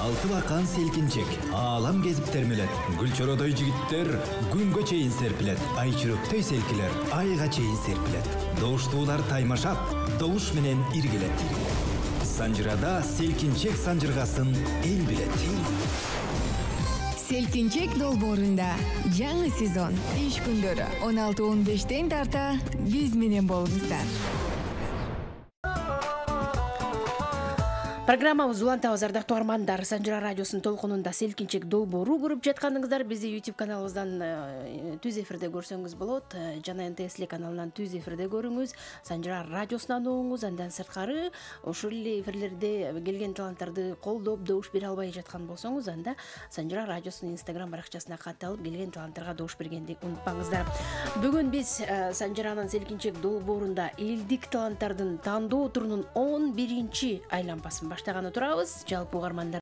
Алты бақан селкинчек, алам кезіп термелет. Гүлчородай жігіттер күнге чейін серпілет. Ай чүрөктөй селкілер, айға чейін серпілет. Доуштуулар таймашат, доуш менен иргелет. Санжырада селкинчек санжыргасын эл билет. Селкинчек долбоорунда жаңы сезон. Иш күндөрү 16-15 тарта биз менен болуңуздар. Программабыз улантабыз ардактуу армандар. Санжыра радиосунун толкунунда селкинчек долбоору көрүп жатканыңыздар. Бизди YouTube каналыбыздан түз эфирде көрсөңүз болот. Жана НТС каналынан түз эфирде көрүңүз. Санжыра радиосунан угуңуз. Андан сырткары ошол эле эфирлерде келген таланттарды колдоп добуш бере албай жаткан болсоңуз, анда Санжыра радиосунун Instagram баракчасына катталып келген таланттарга добуш бергенди унутпаңыздар. Бүгүн биз Санжыранын селкинчек долбоорунда элдик таланттардын тандоо турунун 11-чи айланпасын баштаганы турабыз. Жалпы угармандар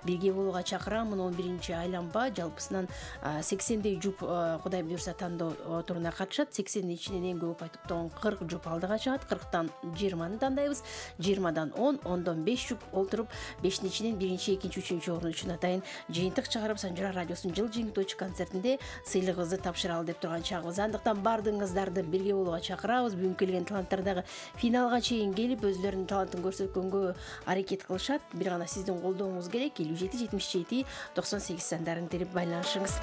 бирге болууга чакырамын. 11-чи айланпа жалпысынан 80дей жуп Кудай буйрса тандоо туруна катышат. 80дин ичинен эң көп айтып турган 40 жуп алдыга чыгат. 40тан 20-ны тандайбыз. 20дан 10, 10дон 5 жуп олтуруп 5-нин ичинен 1-чи, 2-чи, 3-чү орун үчүн атайын жыйынтык чыгарып Санжыра радиосунун жыл жыйынтоочу концертинде сыйлыгыбызды тапшыралы деп турган чагыбыз. Андыктан бардыгыңыздарды бирге болууга чакырабыз. Бүгүн келген таланттар дагы финалга чейин келип өзлөрүнүн талантын көрсөткөнгө аракет кылышат. Бир гана сиздин колдооңуз керек. 77-77-98 сандарын терип байланышыңыз.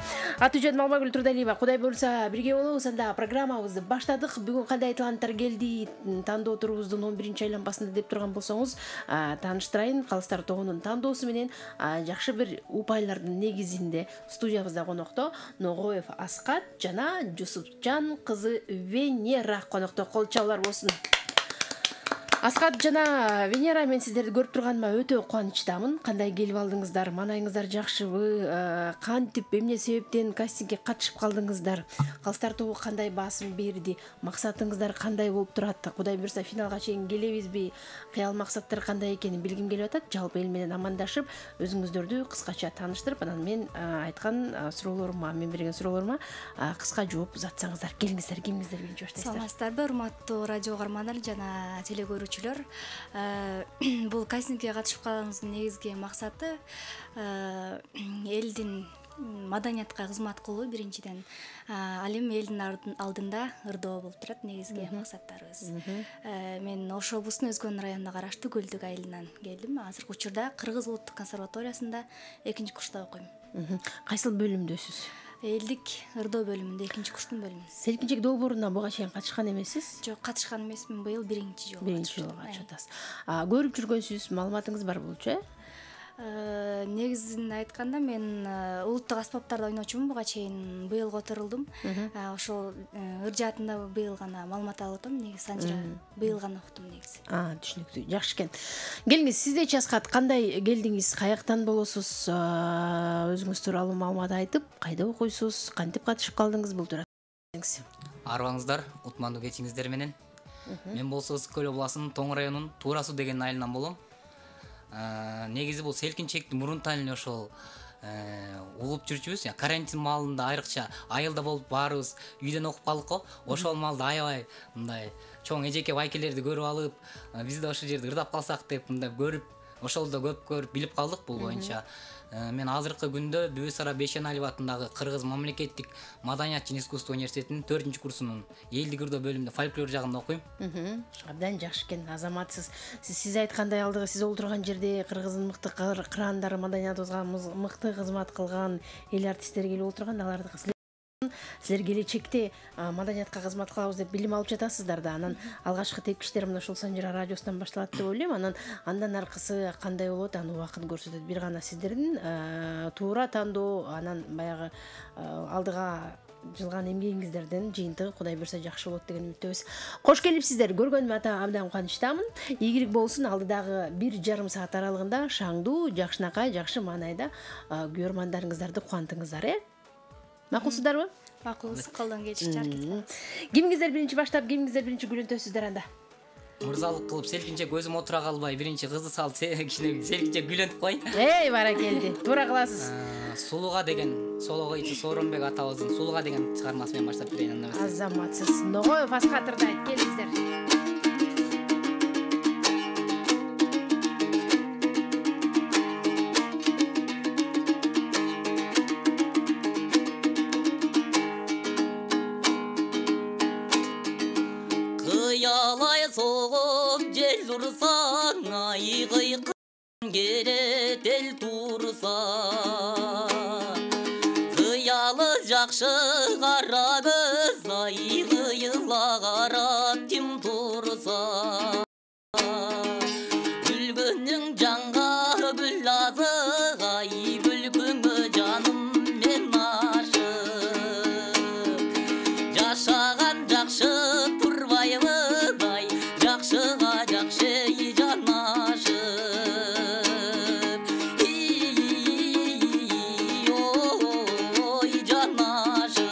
Атыжан Малмагүл Турдалиева, Кудай буйрса бирге болобуз. Анда программабызды баштадык. Бүгүн кандай таланттар келди? Тандоо турубуздун 11-чи айланпасында деп турган болсоңуз, тааныштырайын. Калыстар тобунун тандоосу менен жакшы бир упайлардын негизинде студиябызда конокто Ногоев Аскат жана Жусупжан кызы Венера конокто. Кол чабуулар болсун. Аскат жана Венера, мен сиздерди көрүп турганыма өтө кубанычтамын. Кандай келип алдыңыздар? Манайыңыздар жакшыбы? Кантип эмне себептен кастингге катышып калдыңыздар? Калыстар тобу кандай басым берди? Максатыңыздар кандай болуп турат? Кудай буйрса финалга чейин келебизби? Кыял максаттар кандай экенин билгим келип атат. Жалпы эл менен амандашып, өзүңүздөрдү кыскача тааныштырып, анан мен айткан суроолорума, мен берген суроолорума кыска жооп узатсаңыздар. Келиңиздер, кимиңиздер биринчи баштайсыздар? Саламатсыздарбы, урматтуу радио угармандар жана телекөрүүчүлөр. Бул кастингге катышып калганыбыздын негизги максаты элдин маданиятка кызмат кылуу биринчиден. Ал эми элдин алдында ырдоо болуп турат негизги максаттарыбыз. Мен Ош облусунун Өзгөн районуна караштуу Көлдүк айылынан келдим. Азыркы учурда Кыргыз улуттук консерваториясында 2-чи курста окуйм. Кайсыл бөлүмдөсүз? Элдик ырдоо бөлүмүндө 2-чи курстун бөлүмү. Селкинчек долбооруна буга чейин катышкан эмессиз? Жок, катышкан эмесмин. Быйыл 1-чи жолу. 1-чи жолу катышып атасыз. Көрүп жүргөнсүз, маалыматыңыз бар болчу, Негизин айтканда мен улуттук аспаптарда ойночумун. Буга чейин быйыл которулдум. Ошол ыр жаатында быйыл гана маалымат алып атам. Негизи Санжыра быйыл гана уктум негизи. Түшүнүктүү. Жакшы экен. Келиңиз, сиздечи Аскат, кандай келдиңиз? Каяктан болосуз? Өзүңүз тууралуу маалымат айтып, кайда окуйсуз? Кантип катышып калдыңыз? Бул тууралуу айтыңыз. Арбаңыздар, утмандуу кечиңиздер менен. Мен болсо Ысык Көл областынын Тоң районунун Туура Суу деген айылынан болом. Негизи бул селкинчекти мурунтан эле ошол угуп жүрчүбүз. Карантин маалында айрыкча айылда болуп баарыбыз үйдөн окуп калдык го. Ошол маалда аябай мындай чоң эжеке байкелерди көрүп алып, биз да ошол жерде ырдап калсак деп мындай көрүп, ошол да көп көрүп билип калдык бул боюнча. Мен азыркы күндө Дүбүсара Бейшеналиев атындагы Кыргыз мамлекеттик маданият жана искусство университетинин 4-чи курсунун элдик ырдоо бөлүмүндө фольклор жагында окуйм. Абдан жакшы экен, азаматсыз. Сиз айткандай алдыга сиз олтурган жерде Кыргыздын мыкты кырандары, маданиятыбызга мыкты кызмат кылган эл артисттери келип олтурган. Аларды силер келечекте маданиятка кызмат кылабыз деп билим алып жатасыздар да. Анан алгачкы тепкичтер мына ушул Санжыра радиосунан башталат деп ойлойм. Андан аркысы кандай болот, аны убакыт көрсөтөт. Бир гана сиздердин туура тандоо, анан баягы алдыга жылган эмгегиңиздердин жыйынтыгы Кудай буйрса жакшы болот деген үмүттөбүз. Кош келипсиздер. Көргөнүмө абдан кубанычтамын. Ийгилик болсун. Алдыдагы 1,5 саат аралыгында шаңдуу, жакшынакай, жакшы маанайда көрөрмандарыңыздарды кубантыңыздар, Макулсуздарбы? Макул, колдон келишичи аракет кылабыз. Кимиңиздер биринчи баштап, кимиңиздер биринчи күлөнтөсүздөр анда? Мырзалык кылып селкинчек өзүм отура калбай биринчи кызды салып кичине селкинчек күлөнтүп коеюн. Баракелди. Туура кыласыз. Сулуга деген Сологойчу Сооронбек атабыздын Сулуга деген чыгармасы менен баштап берейин. Азаматсыз. Ногоев Аскат ырдайт. Келиңиздер. турсаң айгый керет эл турса кыялы жакшы кара көз айгыйла карап тим турса күлгөнүң жанга гүл азык ай күлкүңө жаным мен ашык жашаган жакшы турбайбы ай жакшыга жакшы жан ашык ой жан ашык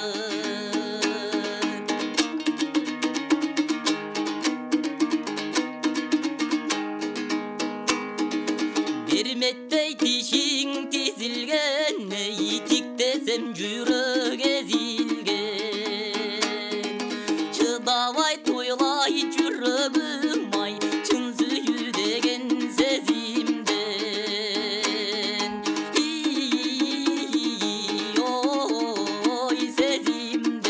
берметтей тишиң тизилген итиктесем жүрөк эзилген чыдабай тойлай жүрөгүм ай чын сүйүү деген сезимден ой сезимден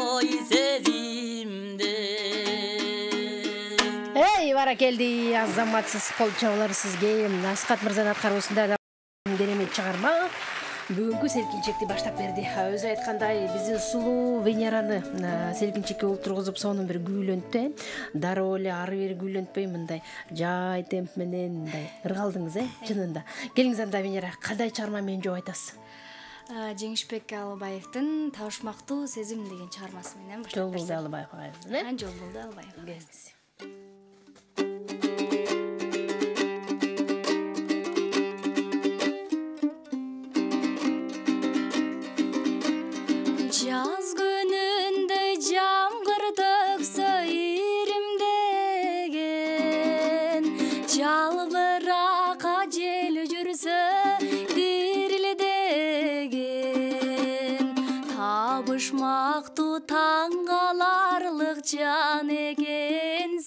ой сезимден Эй, баракелди, азаматсыз кол чабуулар сизге. Асхат мырзанын аткаруусунда да керемет чыгарма бүгүнкү селкинчекти баштап берди. Өзү айткандай, биздин сулуу Венераны селкинчекке олтургузуп сонун бир күүлөнттү. Дароо эле ары бери күүлөнтпөй мындай жай темп менен мындай ыргалдыңыз, чынында. Келиңиз анда Венера, кандай чыгарма менен жооп айтасыз? Жеңишбек Алыбаевдин Табышмактуу сезим деген чыгармасы менен баштап Жолболду Алыбаев агайыбыздын, Жолболду Алыбаев. Келиңиз. Жаз күнүндөй жамгыр төксө иримдеген жалбырак жел жүрсө дирилдеген табышмактуу таң каларлык жан экенсиз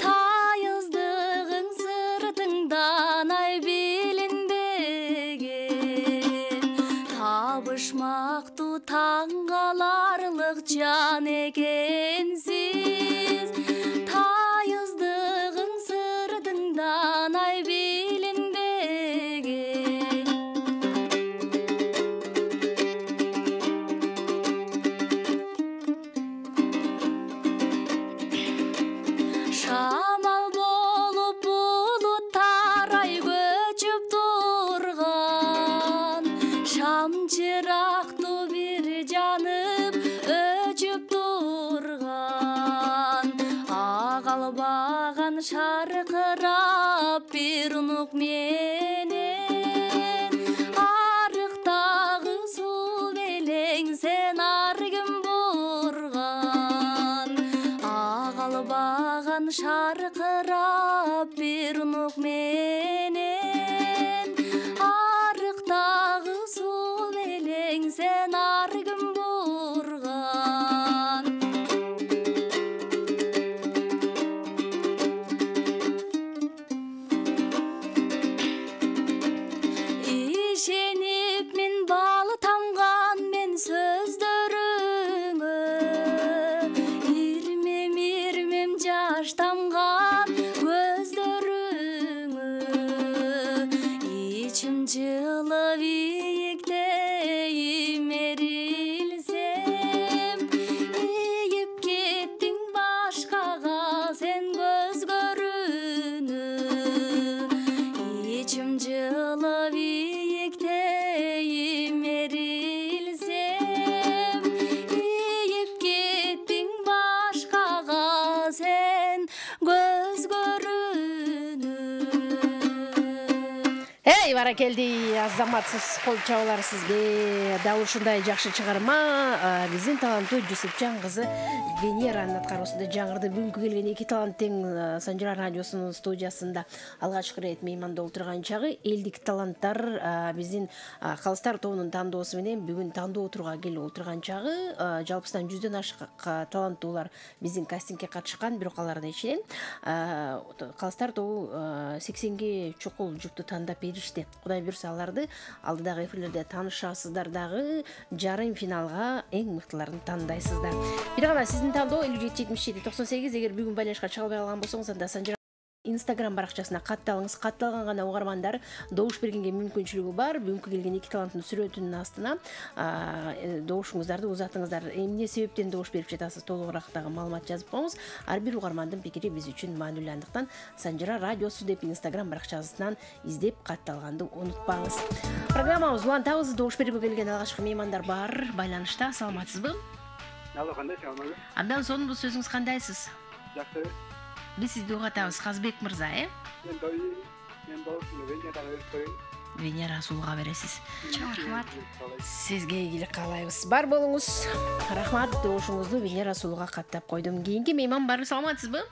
тайыздыгың сыртыңдан ай билинбеген табышмактуу таң каларлык жан экенсиз тайыздыгың сыртыңдан ай билинбеген шамал болуп булуттар ай көчүп турган шам чырактуу бир жанып өчүп турган агалбаган шаркырап бир унук менен арыктагы суу белең сен аргым бурган агалбаган шаркырап бир унук менен арыктагы суу белең сен аргым бурган ишенип мен балы тамган мен сөздөрүңө ирмем жаш тамган көздөрүңө ичим жылы бийикте имерилсем ийип кеттиң башкага сен көз көрүнүп ичим жылы бийикте имерилсем ийип кеттиң башкага сен көз көрүнүп Эй, баракелди, азаматсыз кол чабуулар сизге. Дал ушундай жакшы чыгарма биздин таланттуу Жусупжан кызы Венеранын аткаруусунда жаңырды. Бүгүнкү келген эки талант тең Санжара радиосунун студиясында алгачкы ирет мейманда отурган чагы элдик таланттар биздин Калыстар тобунун тандоосу менен бүгүн тандоо отурууга келип отурган чагы жалпысынан 100дөн ашык таланттуулар биздин кастингге катышкан, бирок алардын ичинен Калыстар тобу 80ге чукул жупту тандап беришти. Кудай буюрса аларды алдыдагы эфирлерде таанышасыздар дагы, жарым финалга эң мыктыларын тандайсыздар. Бир гана сиздин тандоо 577798. Эгер бүгүн байланышка чыга албай калган болсоңуз, анда Санжар Instagram баракчасына катталыңыз. Катталган гана угармандар добуш бергенге мүмкүнчүлүгү бар. Бүгүнкү келген эки таланттын сүрөтүнүн астына добушуңуздарды узатыңыздар. Эмне себептен добуш берип жатасыз, толугураак дагы маалымат жазып коюңуз. Ар бир угармандын пикири биз үчүн маанилүү. Андыктан Санжара радиосу деп Instagram баракчасынан издеп катталганды унутпаңыз. Программабыз улантабыз. Добуш берүүгө келген алгачкы меймандар бар. Байланышта. Саламатсызбы? Алло, кандай саламатсызбы? Абдан сонун, сөзүңүз кандайсыз? Жакшы. Биз сизди угатабыз, Казбек мырза, Мен доосун Венерага Венера Расулга бересиз. Чоң рахмат. Сизге ийгилик каалайбыз. Бар болуңуз. Рахмат, добушуңузду Венера Расулга каттап койдум. Кийинки мейман бар, саламатсызбы?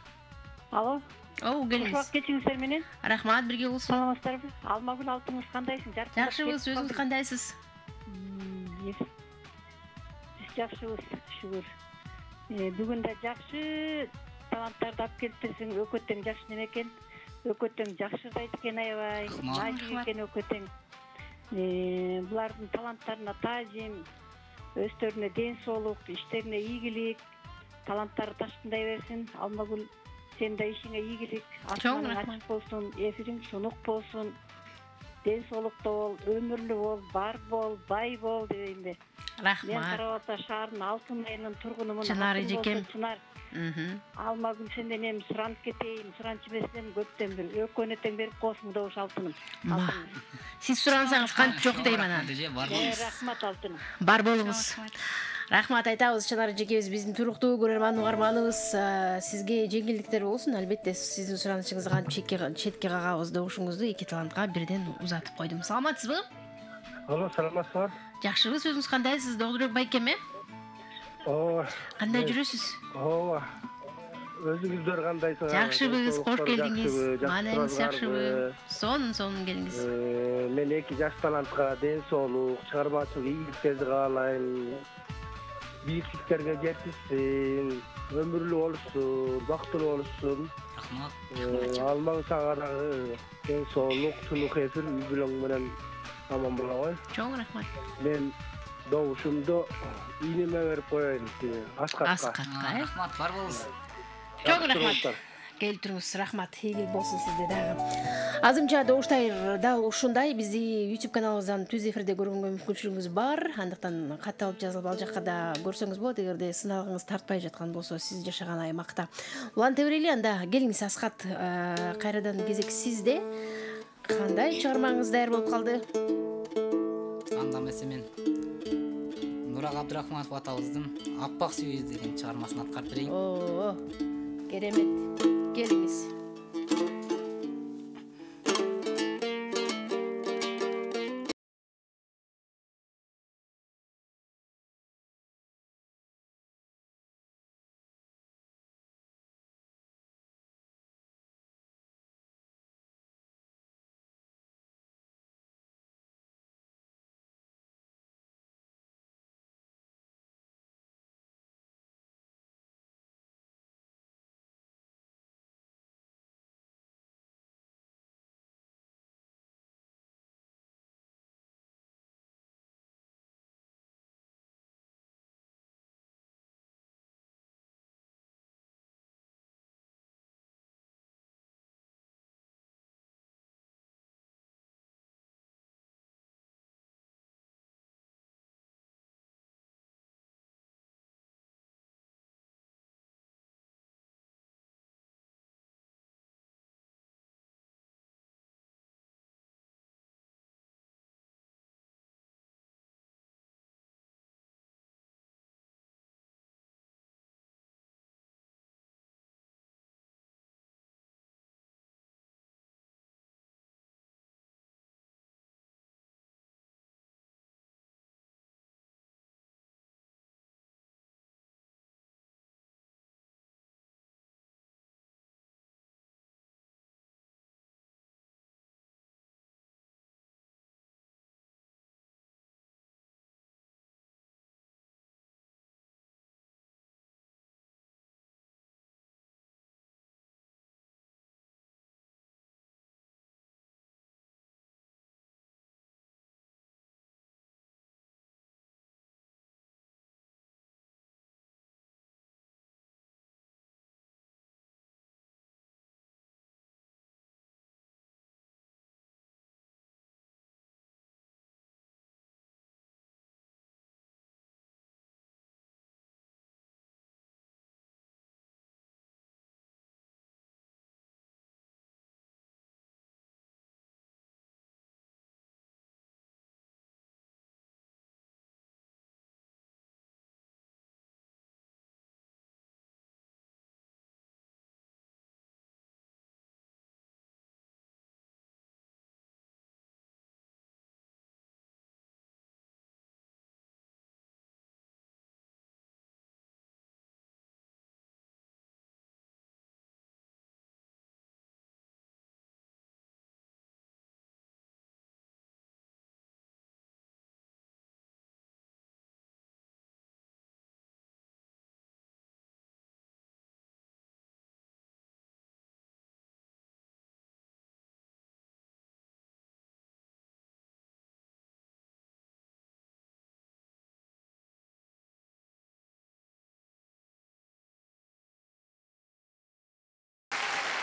Алло. Келиңиз. Ушак кечиңиздер менен. Рахмат, бирге болсун. Саламатсыздарбы? Алмагүл алтыңыз кандайсың? Жакшыбыз, өзүңүз кандайсыз? Биз жакшыбыз, шүгүр. Бүгүн да жакшы таланттарды алып келиптирсиң. Өкөтөң жакшы неме экен. Өкөтөң жакшырдайт экен аябай. Мажик экен өкөтөң. Булардын таланттарына таажим, өздөрүнө ден соолук, иштерине ийгилик, таланттары ташкындай берсин. Алмагүл, сен да ишиңе ийгилик, асманың ачык болсун, эфириң сунук болсун, ден соолукта бол, өмүрлүү бол, бар бол, бай бол деймби. Рахмат. Мен Карабал Ата шаарынын Алтын айынын тургунумун. Чынар эжекем. Чынар. Алмагүл, сенден эми суранып кетейин, суранчу эмесмин, көптөн бир өкөнө тең берип коесуң добуш алтыным. Сиз сурансаңыз кантип жок дейм анан. Рахмат алтыным. Бар болуңуз. Рахмат айтабыз, Чынар эжекебиз биздин туруктуу көрөрман угарманыбыз. Сизге жеңилдиктер болсун. Албетте сиздин суранышыңызга кантип четке кагабыз добушуңузду эки талантка бирден узатып койдум. Саламатсызбы? Алло, саламатсызбы? Жакшыбыз, өзүңүз кандайсыз? Докторбек байкем, Кандай жүрөсүз? Өзүңүздөр кандайсыңар? Жакшыбыз, кош келдиңиз. Маанаңыз жакшыбы? Сонун келиңиз. Мен эки жаш талантка ден соолук, чыгармачылык ийгиликтерди каалайм. Бийиктиктерге жетишсин, өмүрлүү болушун, бактылуу болушун. Рахмат. Алмагүл сага дагы ден соолук, тунук эфир үй-бүлөң менен аман болобой. Чоң рахмат. Мен добушумду ийнеме берип коеюн. Аскатка. Рахмат, бар болуңуз. Чоң рахмат. Келип туруңуз, рахмат. Ийгилик болсун сизде дагы. Азымча добуштар дал ушундай. Бизди YouTube каналыбыздан түз эфирде көргөнгө мүмкүнчүлүгүңүз бар. Андыктан катталып жазылып ал жакка да көрсөңүз болот. Эгерде сыналгыңыз тартпай жаткан болсо, сиз жашаган аймакта. Уланта берели, анда келиңиз Аскат. Кайрадан кезек сизде. Кандай чыгармаңыз даяр болуп калды? Анда мен Нурак Абдрахманов атабыздын Аппак сүйүз деген чыгармасын аткарып берейин. Керемет. Келиңиз.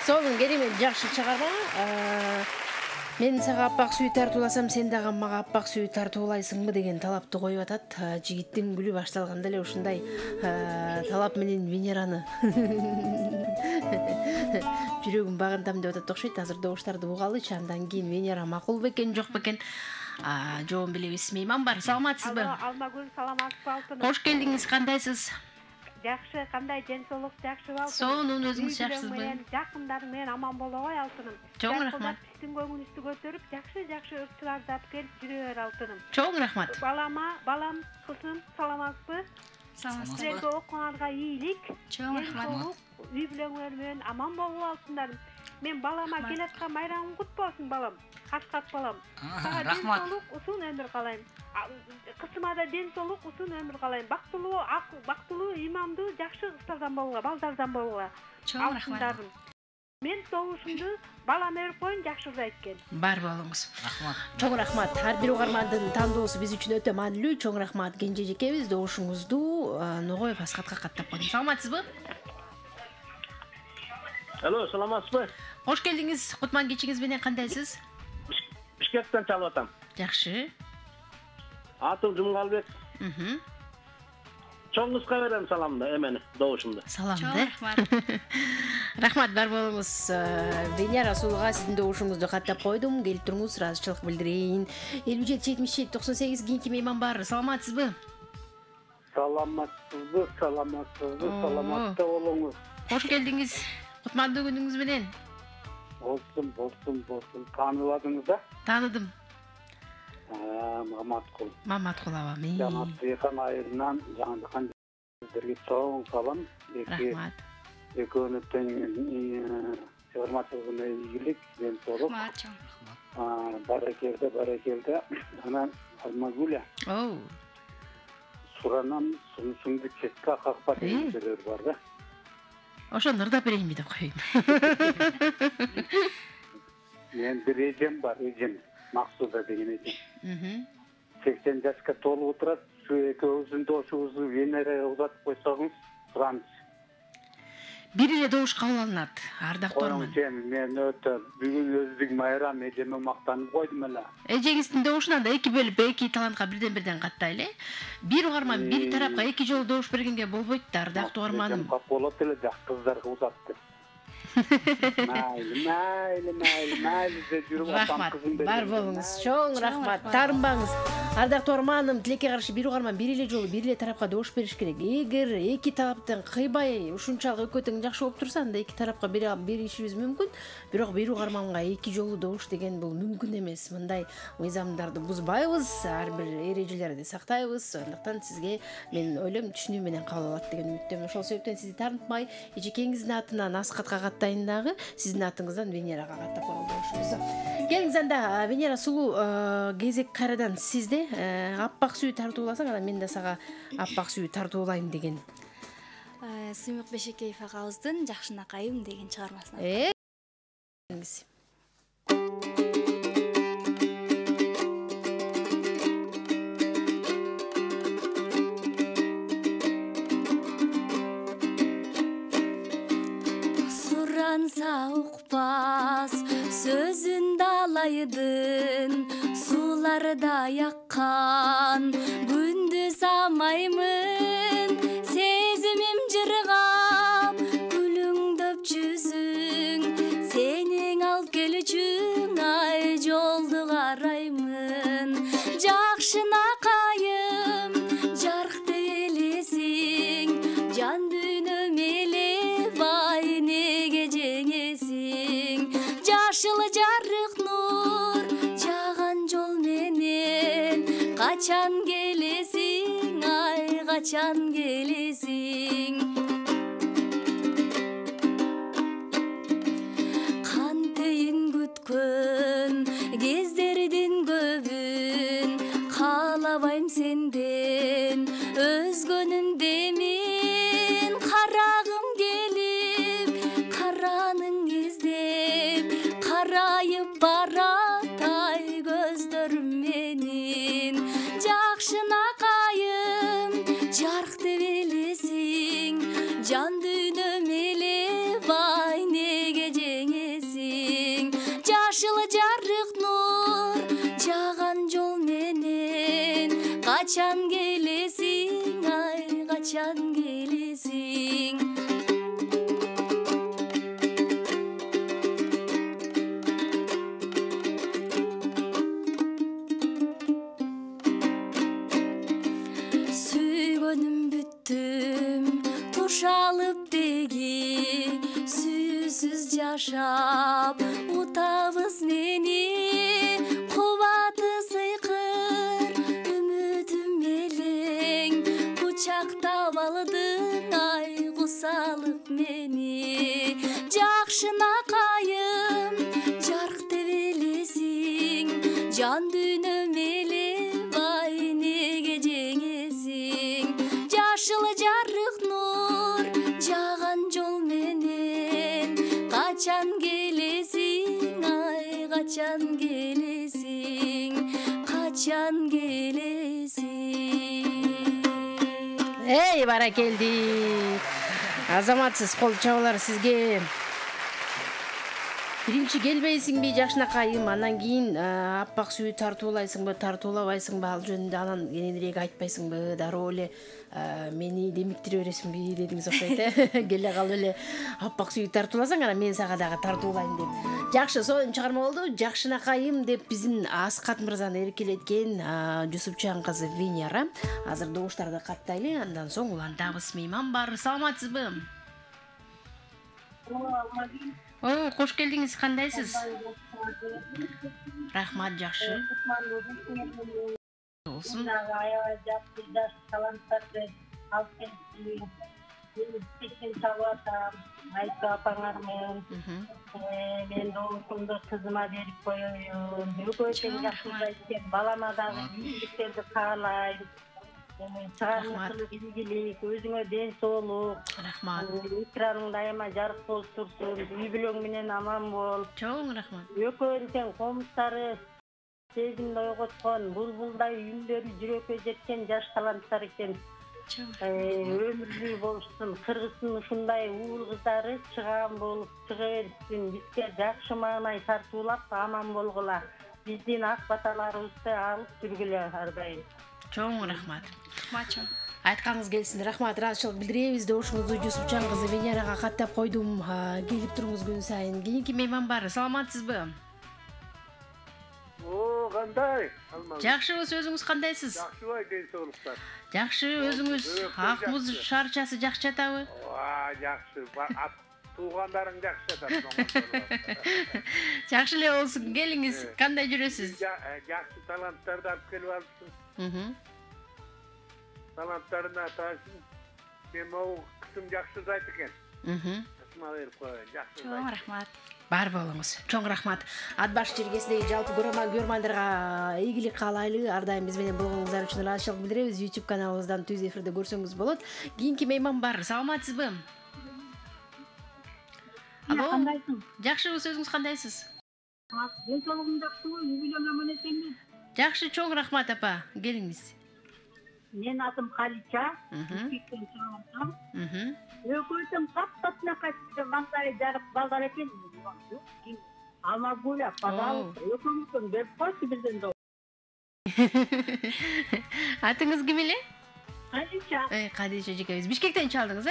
Сонун керемет жакшы чыгарма. Мен сага аппак сүй тартууласам, сен дагы мага аппак сүй тартуулайсыңбы деген талапты коюп атат. Жигиттин гүлү башталганда эле ушундай талап менен Венераны жүрөгүм багынтам деп атат окшойт. Азыр добуштарды угалычы, андан кийин Венера макул бекен, жок бекен жообун билебиз. Мейман бар. Саламатсызбы? Алмагүл, саламатсызбы алтыным? Кош келдиңиз. Кандайсыз? Жакшы, кандай ден соолук жакшы балкым? Сонун өзүңүз жакшысызбы? Жакындарым менен аман боло кой алтыным. Чоң рахмат. Биздин көңүлүбүздү көтөрүп, жакшы ыктырардап келип жүрө бер алтыным. Чоң рахмат. Балам, кызым, саламатсызбы? Саламатсызбы? Силерге окуңарга ийгилик. Чоң рахмат. Үй бүлөңөр менен аман болуп алтындарым. Мен балама келаткан майрамың кут болсун балам. Кашкат балам. Рахмат. Ден соолук, узун өмүр каалайм. Кызыма да ден соолук, узун өмүр каалайм. Бактылуу, имамдуу, жакшы кыздардан болууга, балдардан болууга. Чоң рахмат. Мен добушумду балам өрүп коюн, жакшы экен. Бар болуңуз. Рахмат. Чоң рахмат. Ар бир угармандын тандоосу биз үчүн өтө маанилүү. Чоң рахмат Кенже жекебиз, добушуңузду Ногоев Аскатка каттап коюңуз. Саламатсызбы? Алло, саламатсызбы? Кош келдиңиз. Кутман кечиңиз менен кандайсыз? Бишкектен чалып атам. Жакшы. Атым Жумгалбек. Чоңузга берем саламды, эмени, добушумду. Саламды. Рахмат, бар болуңуз. Венера Сулуга сиздин добушуңузду каттап койдум. Келип туруңуз, ыраазычылык билдирейин. 57-77-98 кийинки мейман бар. Саламатсызбы? Саламатсызбы, саламатта болуңуз. Кош келдиңиз. Кутмандуу күнүңүз менен. Болсун. Тааныбадыңыз да? Тааныдым. Маматкул. Маматкул аба. Жанатыйкан айылынан жаңылыкан сиздерге чоң салам. Рахмат. Экөөнү тең чыгармачылыгына ийгилик, ден соолук. Рахмат. Баракелде. Анан Алмагүл. Суранан сунусуңду четке какпа деген сөздөр бар да. Ошону ырдап берейинби деп коеюн. Мен бир эжем бар, Максуда деген эжем. 80 жашка толуп отурат. Şu экөөбүздүн дошубузду Венерага узатып койсоңуз, сураныч. Бир эле добуш кабыл алынат. Ардактуу Орман. Мен өтө бүгүн өздүк майрам эжеме мактанып койдум эле. Эжеңиздин добушунан да эки бөлүп, эки талантка бирден каттайлы. Бир угарман бир тарапка эки жолу добуш бергенге болбойт да, ардактуу угарманым. Болот эле, жак кыздарга узатты. Майли деп жүрүп Рахмат, бар болуңуз. Чоң рахмат. Таарынбаңыз. Ардактуу угарманым, тилекке каршы бир угарман бир эле жолу бир эле тарапка добуш бериш керек. Эгер эки тараптан кыйбай ушунчалык экөө тең жакшы болуп турса, анда эки тарапка беришибиз мүмкүн. Бирок бир угарманга эки жолу добуш деген бул мүмкүн эмес. Мындай мыйзамдарды бузбайбыз, ар бир эрежелерди сактайбыз. Андыктан сизге мен ойлойм түшүнүү менен кабыл алат деген үмүттөмүн. Ошол себептен сизди таарынтпай, эжекеңиздин атынан Аскатка каттайын дагы, сиздин атыңыздан Венерага каттап коелу. Келиңиз анда Венера Сулуу, кезек кайрадан сизде. Аппак сүй тартууласаң, анан мен да сага аппак сүй тартуулайм деген. Сыймык Бешекеев агабыздын Жакшынакайым деген чыгармасынан. Суранса укпас сөзүн далайдын, сууларда яккан күндүз амаймын, сезимим жыргап күлүңдөп жүзүң, сенин алып келүүчүң ай жолду караймын. Жакшынакайым жаркты элесиң, жан дүйнөм элеп ай неге жеңесиң. Жашыл жарык нур жаган жол менен, качан келесиң ай, качан келесиң. Кантейин күткөн кездердин көбүн, каалабайм сенден өзгөнүн демин. Карагым келип караның издеп, карайып барат ай көздөрүм менин. Жакшынакайым жаркты белесиң, жан дүйнөм элеп ай неге жеңесиң. качан келесиң, ай качан келесиң. Сүйгөнүм бүттүм тушалып деги, сүйүүсүз жашап утабыз нени. Кубаты сыйкыр үмүтүм элең, кучактап алдың ай кусалып мени. Жакшынакайым жарк деп элесиң, жан дүйнөм элеп ай неге жеңесиң. Жашыл жарык нур жаган жол менен, качан келесиң, ай качан келесиң, качан келесиң. Эй, баракелди. Азаматсыз кол чабалар сизге. Биринчи келбейсиңби жакшынакайым, анан кийин аппак сүйүү тартуулайсыңбы, тартуулабайсыңбы, ал жөнүндө анан кененирээк айтпайсыңбы, дароо эле мени демиктире бересиңби дедиңиз окшойт, келе калып эле аппак сүйүү тартууласаң, анан мен сага дагы тартуулайм деп. Жакшы, сонун чыгарма болду. Жакшынакайым деп биздин Аскат мырзаны эркелеткен Жусупчан кызы Венера. Азыр добуштарды каттайлы, андан соң улантабыз. Мейман бар. Саламатсызбы? Ой, кош келдиңиз. Кандайсыз? Рахмат, жакшы. Болсун. Аябай жакшы таланттарды алып келип, мен чалатам, Айка апаңар менен. Мен добушумду кызыма берип коеюн. Өкөтен жакшы экен, балама дагы ийгиликтерди каалайм. Чыгармачылык, ийгилик, өзүңө ден соолук. Рахмат. Экраның дайыма жарык болуп турсун, үй бүлөң менен аман бол. Чоң рахмат. Өкөтен комуштары сезимди ойготкон, булбулдай үндөрү жүрөккө жеткен жаш таланттар экен. Өмүрлүү болушсун, кыргыздын ушундай уул кыздары чыгаан болуп чыга берсин, бизге жакшы маанай тартуулап аман болгула. Биздин ак баталарыбызды алып жүргүлө ар дайым. Чоң рахмат. Айтканыңыз келсин. Рахмат, ыраазычылык билдиребиз. Добушуңузду Жусупчан кызы Венерага каттап койдум. Келип туруңуз күн сайын. Кийинки мейман бар. Саламатсызбы? О, кандай? Жакшыбыз, өзүңүз кандайсыз? Жакшыбай, ден соолуктар. Жакшы, өзүңүз ак муз шарчасы жакшы жатабы? Жакшы. Туугандарың жакшы жатат. Жакшы эле болсун. Келиңиз, кандай жүрөсүз? Жакшы таланттарды алып келип алыпсың. Таланттарына атасын. Мен могу кызым жакшы айт экен. Ысма берип коеюн. Жакшы. Чоң рахмат. Бар болуңуз. Чоң рахмат. Ат баш жергесиндеги жалпы көрөрмандарга ийгилик каалайлы. Ар дайым биз менен болгонуңуздар үчүн ыраазычылык билдиребиз. YouTube каналыбыздан түз эфирде көрсөңүз болот. Кийинки мейман бар. Саламатсызбы? Алло. Кандайсың? Жакшыбыз, өзүңүз кандайсыз? Ден соолугуң жакшыбы? Үй бүлөң аман экенби? Жакшы, чоң рахмат апа. Келиңиз. Мен атым Халича. Үскектен чыгам. Өкөтөм каптатына кайтты, маңдай жарык балдар экен. Амагуля, пожалуйста, өкөмүздөн берип койчу бирден до. Атыңыз ким эле? Халича. Кадиша жекебиз. Бишкектен чалдыңыз,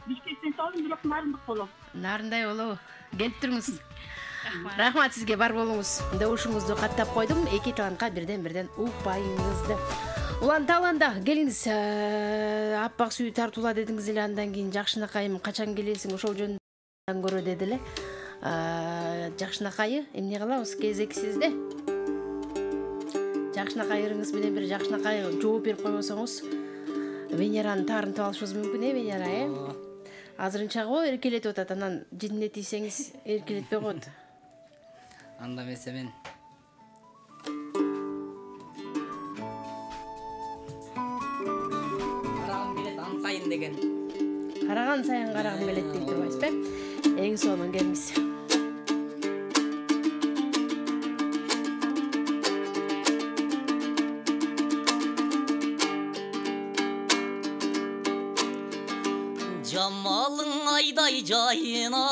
Бишкектен чалдым, бирок Нарындык болом. Нарындай болобу? Келип туруңуз. Рахмат сизге, бар болуңуз. Добушуңузду каттап койдум. Эки талантка бирден укпайыңызды. Улан-таланда келиңиз. Аппак сүйүү тартуула дедиңиз эле, андан кийин Жакшынакайым качан келесиң, ошол жөнүндө көрө деди эле. Жакшынакайы эмне кылабыз? Кезек сизде. Жакшынакайыңыз менен бир Жакшынакай жооп берип койбосоңуз, Венераны таарынтып алышыбыз мүмкүн, Венера, Азырынча го эркелетип атат, анан жинне тийсеңиз эркелетпей коет. Анда эмесе мен. Карагым келет ан сайын деген. Караган сайын карагым келет дейт турбайсызбы? Эң сонун келиңиз. Жамалың айдай жайнаган,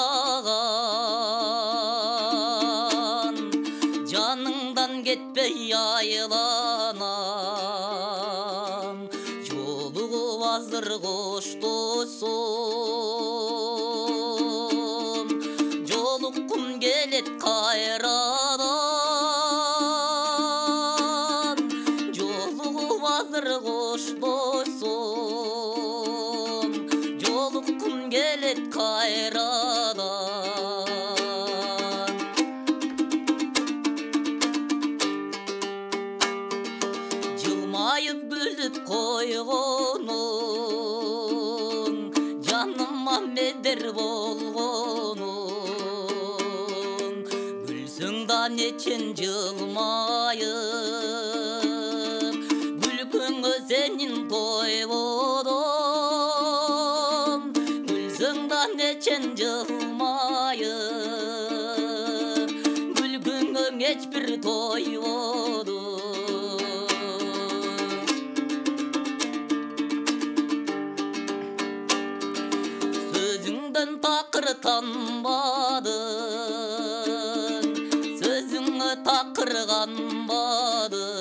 жаныңдан кетпей айланам. келет кайрадан жылмайып күлүп койгонуң жаныма медер болгонуң күлсөң да нечен жылмайып күлкөңө сенин тойбодум күлсөң да нечен жылмайып күлкөңө эч бир тойбодум сөзүңдөн такыр танбадың сөзүңө такыр канбадың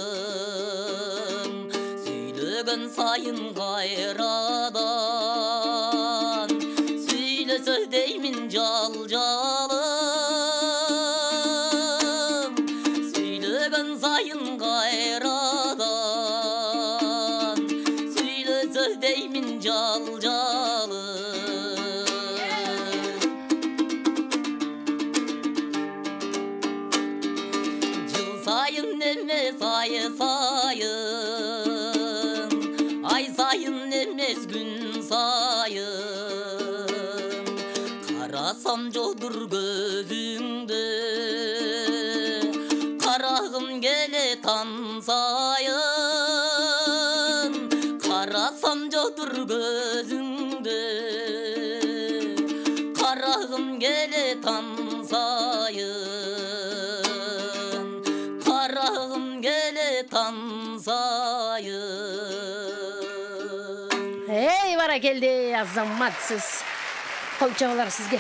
сөйлөгөн сайын кайрадан сүйлөсө деймин жалжалым сүйлөгөн сайын кайрадан сүйлөсө деймин жалжалым жыл сайын эмес ай сайын ай сайын эмес күн сайын карасам жолдур көзүңдө карагым келе таң сайын карасам жолдур көзүңдө карагым келе таң сайын карагым келе таң сайын Эй, баракелде, азаматсыз. Кол чабалар сизге.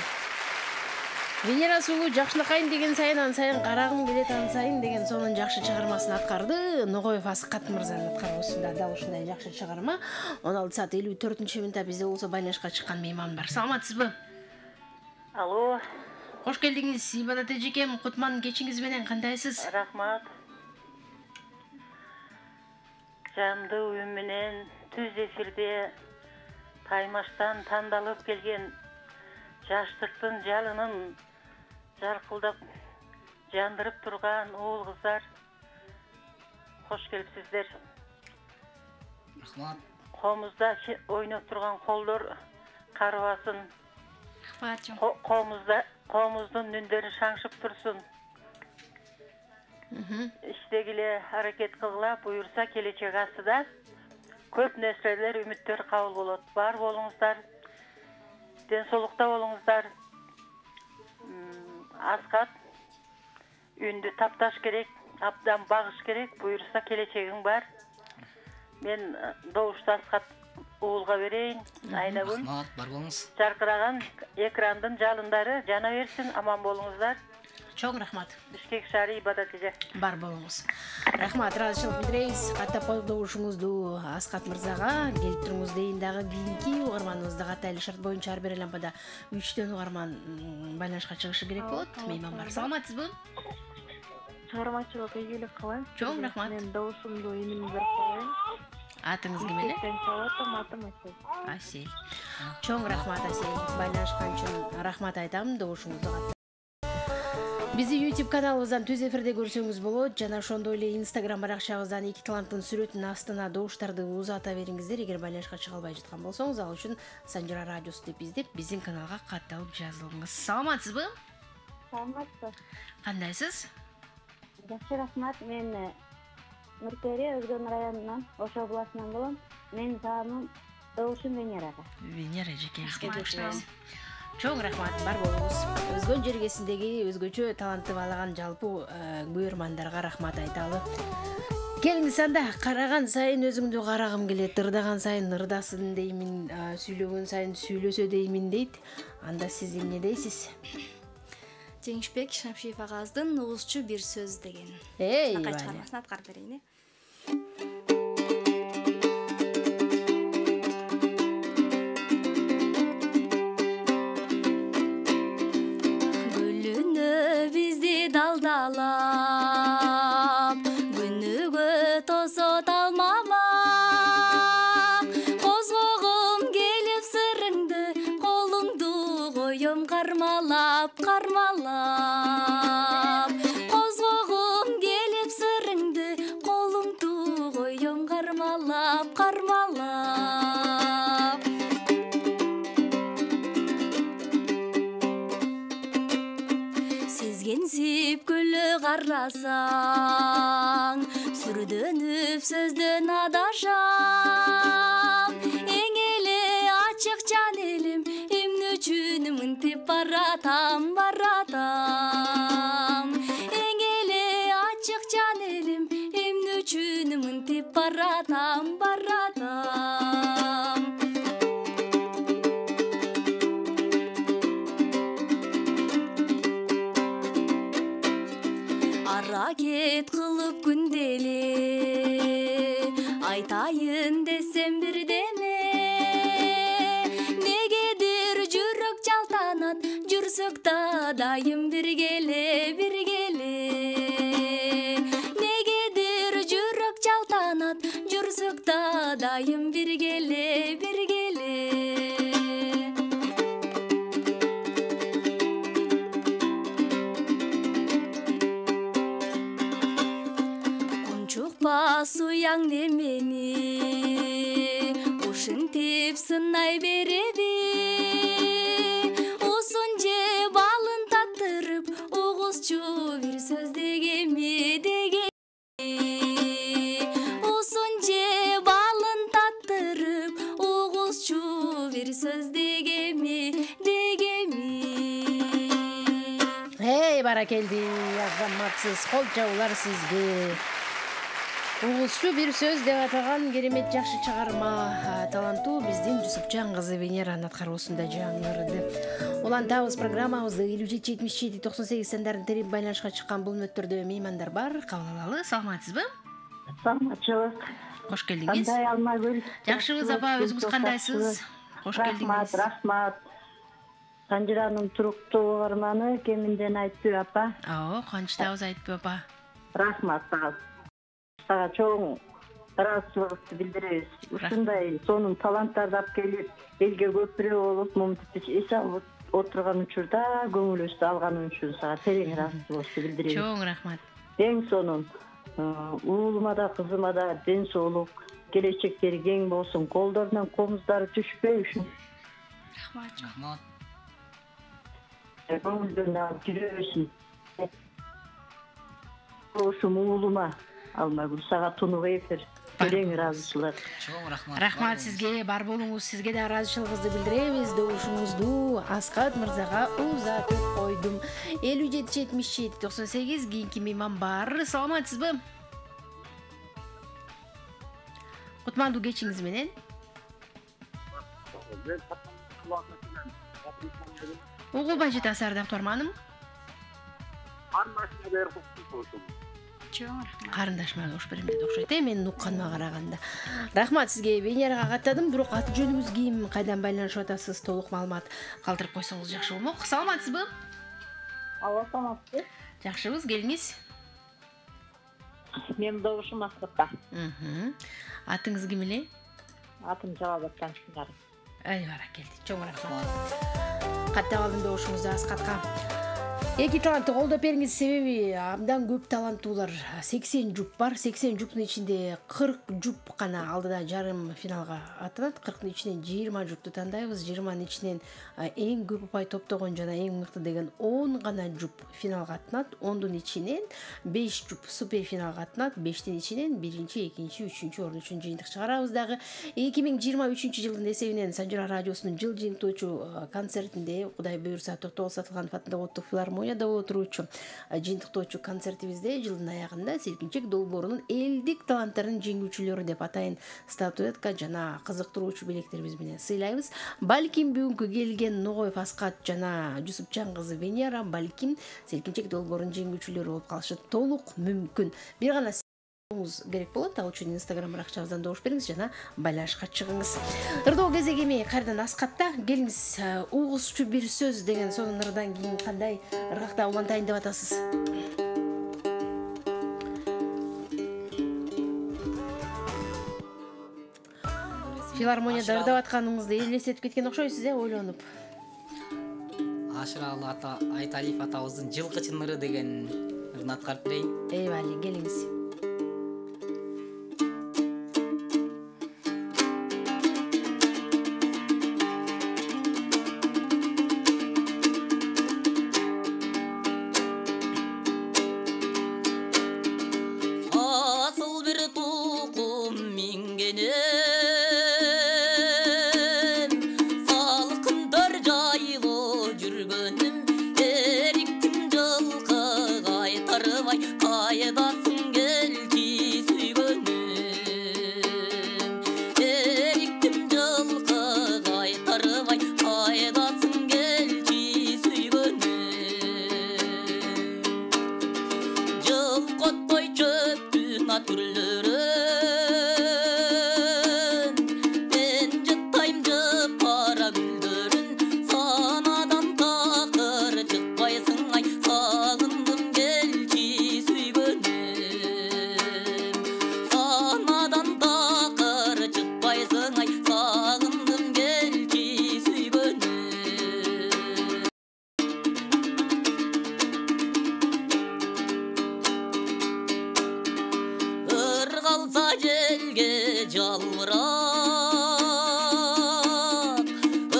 Венера сулуу жакшылыкайын деген сайын ан сайын карагым келет ан сайын деген сонун жакшы чыгармасын аткарды. Ногоев Аскат мырзанын аткаруусунда дал ушундай жакшы чыгарма. 16 саат 54-мүнөттө бизде болсо байланышка чыккан мейман бар. Саламатсызбы? Алло, Кош келдиңиз. Ибадат эжекем, Кутман кечиңиз менен кандайсыз? рахмат. Жамды уюм менен түз эфирде Таймаштан тандалып келген жаштыктын жалынын жаркылдап жандырып турган уул кыздар, кош келипсиздер. Рахмат. Комузда ойноп турган колдор карыбасын. Рахмат. Комуздун нүндөрү шаңшып турсун. Иштегиле аракет кылгыла, буюрса келечек астыда көп нерселер, үмүттөр кабыл болот. Бар болуңуздар, ден соолукта болуңуздар. Аскат үндү тапташ керек, абдан багыш керек, буюрса келечегиң бар. Мен добушту Аскат уулга берейин. Айнагүл. Рахмат, бар болуңуз. Жаркыраган экрандын жалындары жана берсин, аман болуңуздар. Чоң рахмат. Бишкек шаары Ибадат эже. Бар болуңуз. Рахмат, ыраазычылык билдиребиз. Каттап колдошуңузду Аскат мырзага келип туруңуз дейин дагы кийинки угарманыбызда катайлы шарт боюнча ар бир лампада 3төн угарман байланышка чыгышы керек болот. Мейман бар. Саламатсызбы? Чыгармачылык ийгилик кылайын. Чоң рахмат. Мен добушумду иним берип коеюн. Атыңыз ким эле? Атым Асел. Асел. Чоң рахмат Асел. Байланышкан үчүн рахмат айтам. Добушуңузду каттап. Бизди YouTube каналыбыздан түз эфирде көрсөңүз болот. Жана ошондой эле Instagram баракчабыздан эки таланттын сүрөтүнүн астына добуштарды узата бериңиздер. Эгер байланышка чыга албай жаткан болсоңуз, ал үчүн Санжара радиосу деп издеп, биздин каналга катталып жазылыңыз. Саламатсызбы? Саламатсыз. Кандайсыз? Жакшы, рахмат. Мен Нуркере Өзгөн районунан, Ошо областынан болом. Мен таамым добушум Венерага. Венера эжекеңизге добуштайбыз. Чоң рахмат, бар болуңуз. Өзгөн жергесиндеги өзгөчө талантты баалаган жалпы көрөрмандарга рахмат айталы. Келиңиз анда, караган сайын өзүңдү карагым келет, ырдаган сайын ырдасын деймин, сүйлөгөн сайын сүйлөсө деймин дейт. Анда сиз эмне дейсиз? Жеңишбек Шамшиев агаздын угузчу бир сөз деген. Эй, чыгармасын аткарып берейин. Гүлүнө бизди далдалап, күнүгө тосот алмама. Козгогум келип сырыңды, колуң коем кармалап козгогум келип сырыңды колуңду коем кармалап сезгенсип күлө карасаң сүрдөнүп сөздөн адашам эң эле ачык жан элим эмне үчүн мынтип баратам эң эле ачык жан элим эмне үчүн мынтип баратам аракет кылып күндели айтайын десем бирдеме негедир жүрөк жалтанат жүрсөк да дайым биргеле негедир жүрөк жалтанат жүрсөк да дайым биргеле суяң немени ушинтип сынай береби узун же балын таттырып угузчу бир сөз дегеми узун же балын таттырып угузчу бир сөз дегеми Эй, баракелди, азаматсыз, кол жабуулар сизге. Угузчу бир сөз деп атаган керемет жакшы чыгарма таланттуу биздин Жусупжан кызы Венеранын аткаруусунда жаңырды. Улантабыз программабызды 57-77-98 сандарын терип байланышка чыккан бул мөттөрдө меймандар бар. Кабыл алалы. Саламатсызбы? Саламатчылык. Кош келдиңиз. Кандай Алмагүл? Жакшыбыз апа, өзүңүз кандайсыз? Кош келдиңиз. Рахмат. Санжиранын туруктуу угарманы кеминден айтты апа. Канчтабыз айтты апа. Рахмат сага. Сага чоң ыраазычылыгыбызды билдиребиз. Ушундай сонун таланттарды алып келип, элге көпүрө болуп, мынтип эс алып отурган учурда көңүлүбүздү алганың үчүн сага терең ыраазычылыгыбызды билдиребиз. Чоң рахмат. Эң сонун уулума да кызыма да ден соолук, келечектери кең болсун, колдорунан комуздары түшпөй үчүн. Рахмат. Көңүлдөрүн алып жүрөбүзсүн. Ошум уулума Алмагүл сага тунук эфир. Терең ыраазычылык. Чоң рахмат. Рахмат сизге, бар болуңуз. Сизге да ыраазычылыгыбызды билдиребиз. Добушуңузду Аскат мырзага узатып койдум. 57-77-98 кийинки мейман бар. Саламатсызбы? Кутмандуу кечиңиз менен. Угулбай жатасыз ардактуу арманым. Карындашыма кош берем деп окшойт. Мен укканыма караганда. Рахмат сизге. Венерага каттадым, бирок аты жөнүңүз ким, кайдан байланышып атасыз, толук маалымат калтырып койсоңуз жакшы болмок. Саламатсызбы? Алла саламатсыз. Жакшыбыз, келиңиз. Мен добушум Аскатта. Атыңыз ким эле? Атым Жалалбектен Чыңгар. Ай, баракелди. Чоң рахмат. Каттап алдым добушуңузду Аскатка. Эки талантты колдоп бериңиз, себеби абдан көп таланттуулар. 80 жуп бар. 80 жуптун ичинде 40 жуп гана алдыда жарым финалга аттанат. 40-тын ичинен 20 жупту тандайбыз. 20-нын ичинен эң көп упай топтогон жана эң мыкты деген 10 гана жуп финалга аттанат. 10-дун ичинен 5 жуп супер финалга аттанат. 5-тин ичинен 1-чи, 2-чи, 3-чү орун үчүн жыйынтык чыгарабыз дагы. 2023-жылдын эсебинен Санжира радиосунун жыл жыйынтоочу концертинде Кудай буйрса Токтогул Сатылганов атындагы Улуттук филармонияда отуруучу жыйынтыктоочу концертибизде жылдын аягында Селкинчек долбоорунун элдик таланттардын жеңүүчүлөрү деп атайын статуэтка жана кызыктыруучу белектерибиз менен сыйлайбыз. Балким бүгүнкү келген Ногоев Аскат жана Жусупжан кызы Венера балким Селкинчек долбоорунун жеңүүчүлөрү болуп калышы толук мүмкүн. Бир гана керек болот. Ал үчүн Instagram аракчабыздан добуш бериңиз жана байланышка чыгыңыз. Ырдоо кезеги эми кайрадан Аскатта. Келиңиз, угузчу бир сөз деген сонун ырдан кийин кандай ыргакта улантайын деп атасыз? Филармонияда ырдап атканыңызды элестетип кеткен окшойсуз, ойлонуп. Ашыралы Айталиев атабыздын Жылкычын ыры деген ырын аткарып берейин. Eyvallah, geliniz. Asıl bir tuğum mingenen salkınдар жайлы жүргөнүм эриктим жылкы кайтарбай кайдасың келчи сүйгөнүм эриктим жылкы кайтарбай кайдасың келчи сүйгөнүм жылкоттой чөптүн түрлөрүн мен жыттайм жыпара гүлдөрүн санадан такыр чыкпайсың ай сагындым келчи сүйгөнүм санадан такыр чыкпайсың ай сагындым келчи сүйгөнүм ыргалса желге жалбырак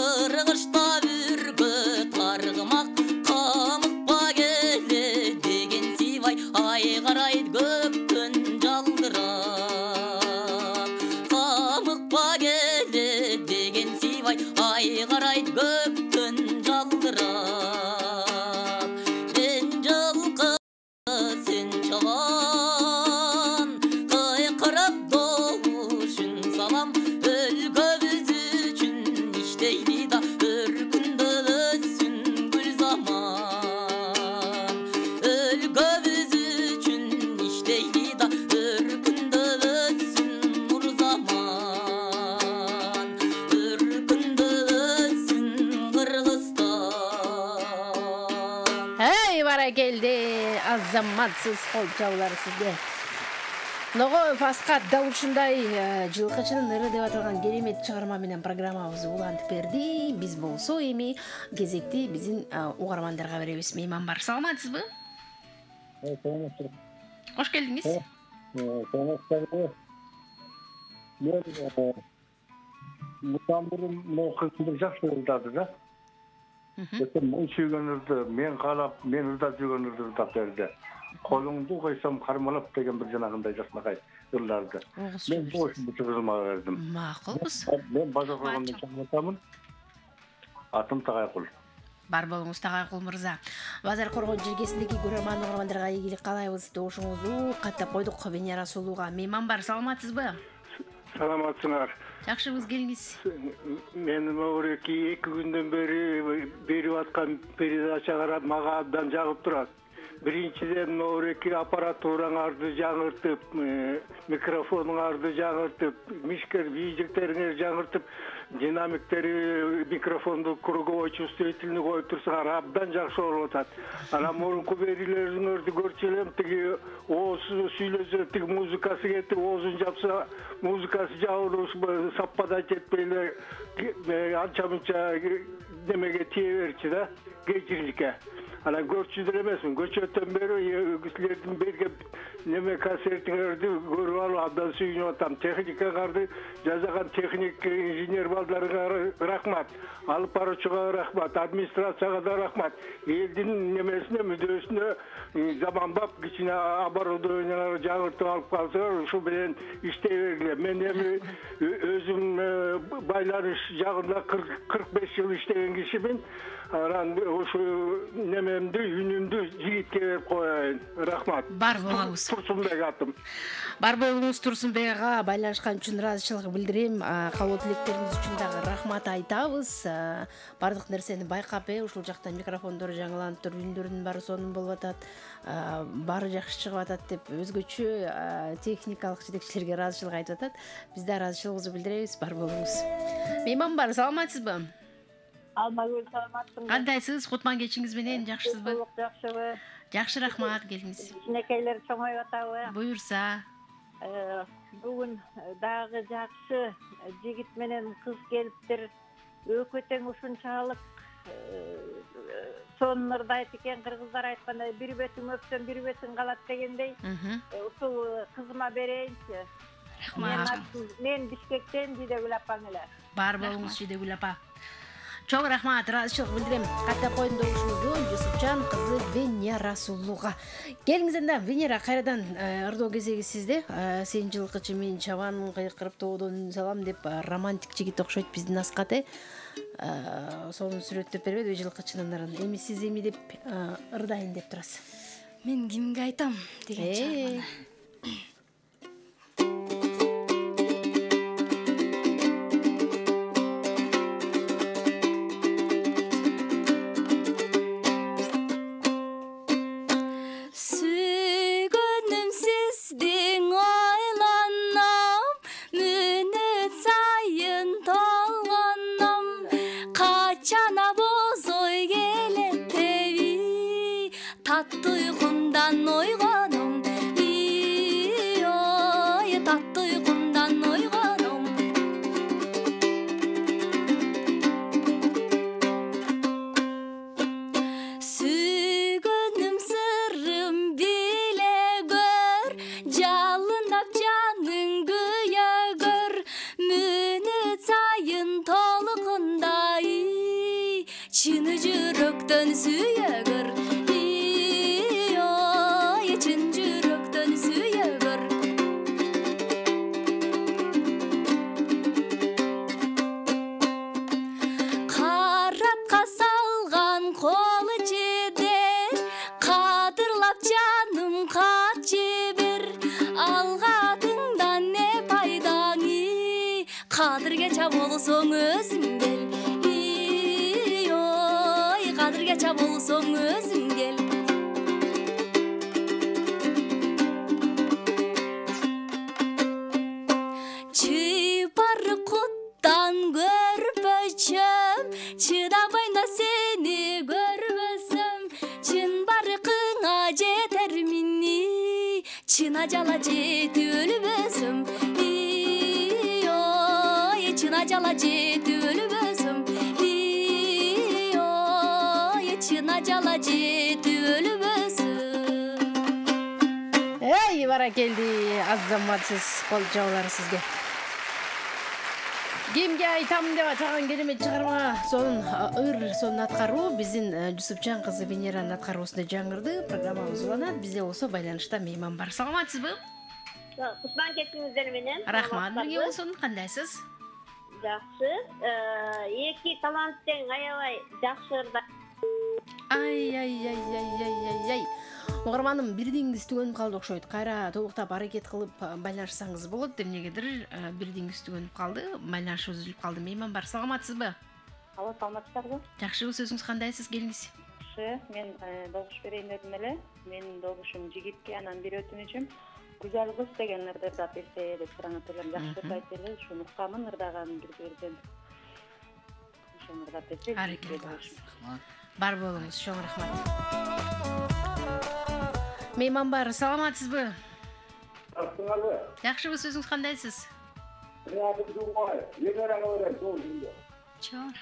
ыргышта бүркө таргымак камыкпа келе деген сибай ай карайт көктөн жалдырап камыкпа келе деген сибай ай карайт көктөн жалдырап мен жылкы сен чабан кыйкырып добушун салам өлкөбүз үчүн иштейли да өркүндө өссүн гүл заман өлкөбүз үчүн иштейли да өркүндө өссүн нур заман өркүндө өссүн Кыргызстан. Hey, barakeldi. Azamatsız kol çavlar sizde. Ного Фасхат да ушундай жылкычынын ыры деп аталган керемет чыгарма менен программабызды улантып берди. Биз болсо эми кезекти биздин угармандарга беребиз. Мейман бар. Саламатсызбы? Кош келдиңиз. Мен мындан бұрын мынау кызымды жакшы ырдады да. Мен сүйгөнүрдү, мен каалап, мен ырдап жүргөнүрдү ырдап берди. Колуңду койсом кармалап деген бир жанагындай жасмакай ырларды. Мен бошумду кызыма бердим. Макулбуз. Мен базаркоргондон чаңгатамын. Атым Тагайкул. Бар болуңуз Тагайкул мырза. Базаркоргон жергесиндеги угармандарга ийгилик каалайбыз. Добушуңузду каттап койдук Венера Сулууга. Мейман бар. Саламатсызбы? Саламатсыңар. Жакшыбыз, келиңиз. Мен Мауреки 2 күндөн бери берип аткан передача карап мага абдан жагып турат. Биринчиден Мауреки аппаратураңарды жаңыртып, микрофонуңарды жаңыртып, мишкер бийжиктериңер жаңыртып, динамиктери микрофонду круговой чувствительный коюп турсаңар абдан жакшы болуп атат. Анан мурунку берилериңерди көрчү элем, тиги оозу сүйлөсө, тиги музыкасы кетип, оозун жапса, музыкасы жабылып, саппада жетпей эле анча-мынча немеге тие берчү да, кечириликке. Анан көрчүдөр эмесмин, көчөттөн бери силердин берген неме концертиңерди көрүп алып абдан сүйүнүп атам. Техникаңарды жасаган техник инженер балдарыңа рахмат. Алып баруучуга рахмат, администрацияга да рахмат. Элдин немесине, мүдөөсүнө заманбап кичине оборудованияларды жаңыртып алып калсаңар, ушу менен иштей бергиле. Мен эми өзүм байланыш жагында 45 жыл иштеген кишимин. Анан ушу немемди, үнүмдү жигитке берип коеюн. Рахмат. Бар болуңуз. Турсунбек атым. Бар болуңуз Турсунбек ага, байланышкан үчүн ыраазычылык билдирем. Калуу тилектериңиз үчүн дагы рахмат айтабыз. Бардык нерсени байкап, ушул жакта микрофондор жаңыланып туруп, үндөрдүн баары сонун болуп атат. Баары жакшы чыгып атат деп өзгөчө техникалык жетекчилерге ыраазычылык айтып атат. Биз да ыраазычылыгыбызды билдиребиз. Бар болуңуз. Мейман бар, саламатсызбы? Алмагүл, саламатсыңбы? Кандайсыз? Кутман кечиңиз менен жакшысызбы? Жакшыбы. Жакшы, рахмат, келиңиз. Кичинекейлер чоңоюп атабы? Буюрса. Бүгүн дагы жакшы жигит менен кыз келиптир. Өкө тең ушунчалык сонун ырды айт экен, кыргыздар айткандай бир бетиң өпсөң бир бетиң калат дегендей. Ушул кызыма берейинчи. Мен Бишкектен Жидегүл апаң эле. Бар болуңуз Жидегүл апа. Чоң рахмат, ыраазычылык билдирем. Каттап койдум добушубузду Жусупжан кызы Венера Сулууга. Келиңиз анда, Венера, кайрадан ырдоо кезеги сизде. Сен жылкычы мен чабан кыйкырып тоодон салам деп романтик жигит окшойт биздин Аскаты. Сонун сүрөттөп бербеди жылкычынын ырын. Эми сиз эми деп ырдайын деп турасыз. Мен кимге айтам деген чыгар. Келди азаматсыз кол жабылар сизге. Кимге айтам деп атаган керемет чыгарма сонун сонун аткаруу биздин Жусупжан кызы Венеранын аткаруусунда жаңырды. Программабыз уланат. Бизде болсо байланышта мейман бар. Саламатсызбы? Кушман кеттиңиздер менен. Рахмат, бирге болсун. Кандайсыз? Жакшы. Эки талант тең аябай жакшы ырда. Ай. Угарманым, бирдиңиз түгөнүп калды окшойт. Кайра толуктап аракет кылып байланышсаңыз болот. Эмнегедир бирдиңиз түгөнүп калды, байланыш үзүлүп калды. Мейман бар. Саламатсызбы? Алла, саламатсызбы? Жакшыбы, сөзүңүз кандайсыз? Келиңиз. Жакшы. Мен добуш берейин дедим эле. Менин добушум жигитке, анан бир өтүнүчүм. Güzel kız деген ырды берсе деп сураңат элем. Жакшы айтты эле, ушуну уккамын ырдаганын бир-бирден. Ошону ырдап берсе. Бар болуңуз, чоң рахмат. Мейман бар, саламатсызбы? Жакшыбы, сөзүңүз кандайсыз?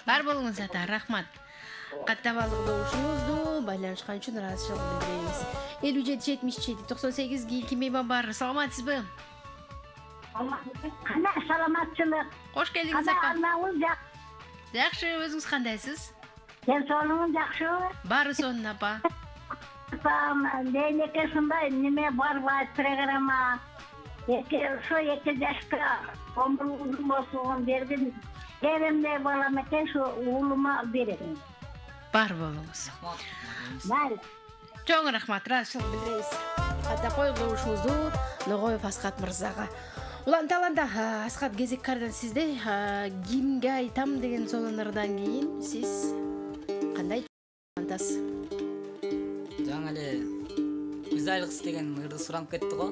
Бар болуңуз ата, рахмат. Каттабалык добушуңузду байланышкан үчүн ыраазычылык билдиребиз. 57-77-98 кийинки мейман бар. Саламатсызбы? Кандай саламатчылык? Кош келдиңиз апа. Жакшы, өзүңүз кандайсыз? Сен сонуңуз жакшыбы? Бары сонун апа. Дейнеке ушундай неме барбайт программа. Эки жашка омурузун босугун бергин. Керемдей балам экен, шу уулума берем. Бар болуңуз. Бар. Чоң рахмат, ыраазычылык билдиребиз. Ата койгушубузду Ногоев Аскат мырзага. Уланталанда Аскат кезек кардан сизде. Кимге айтам деген сонун ырдан кийин сиз кандай антасыз? Жаңа эле Güzel kız деген ырды суранып кетти го.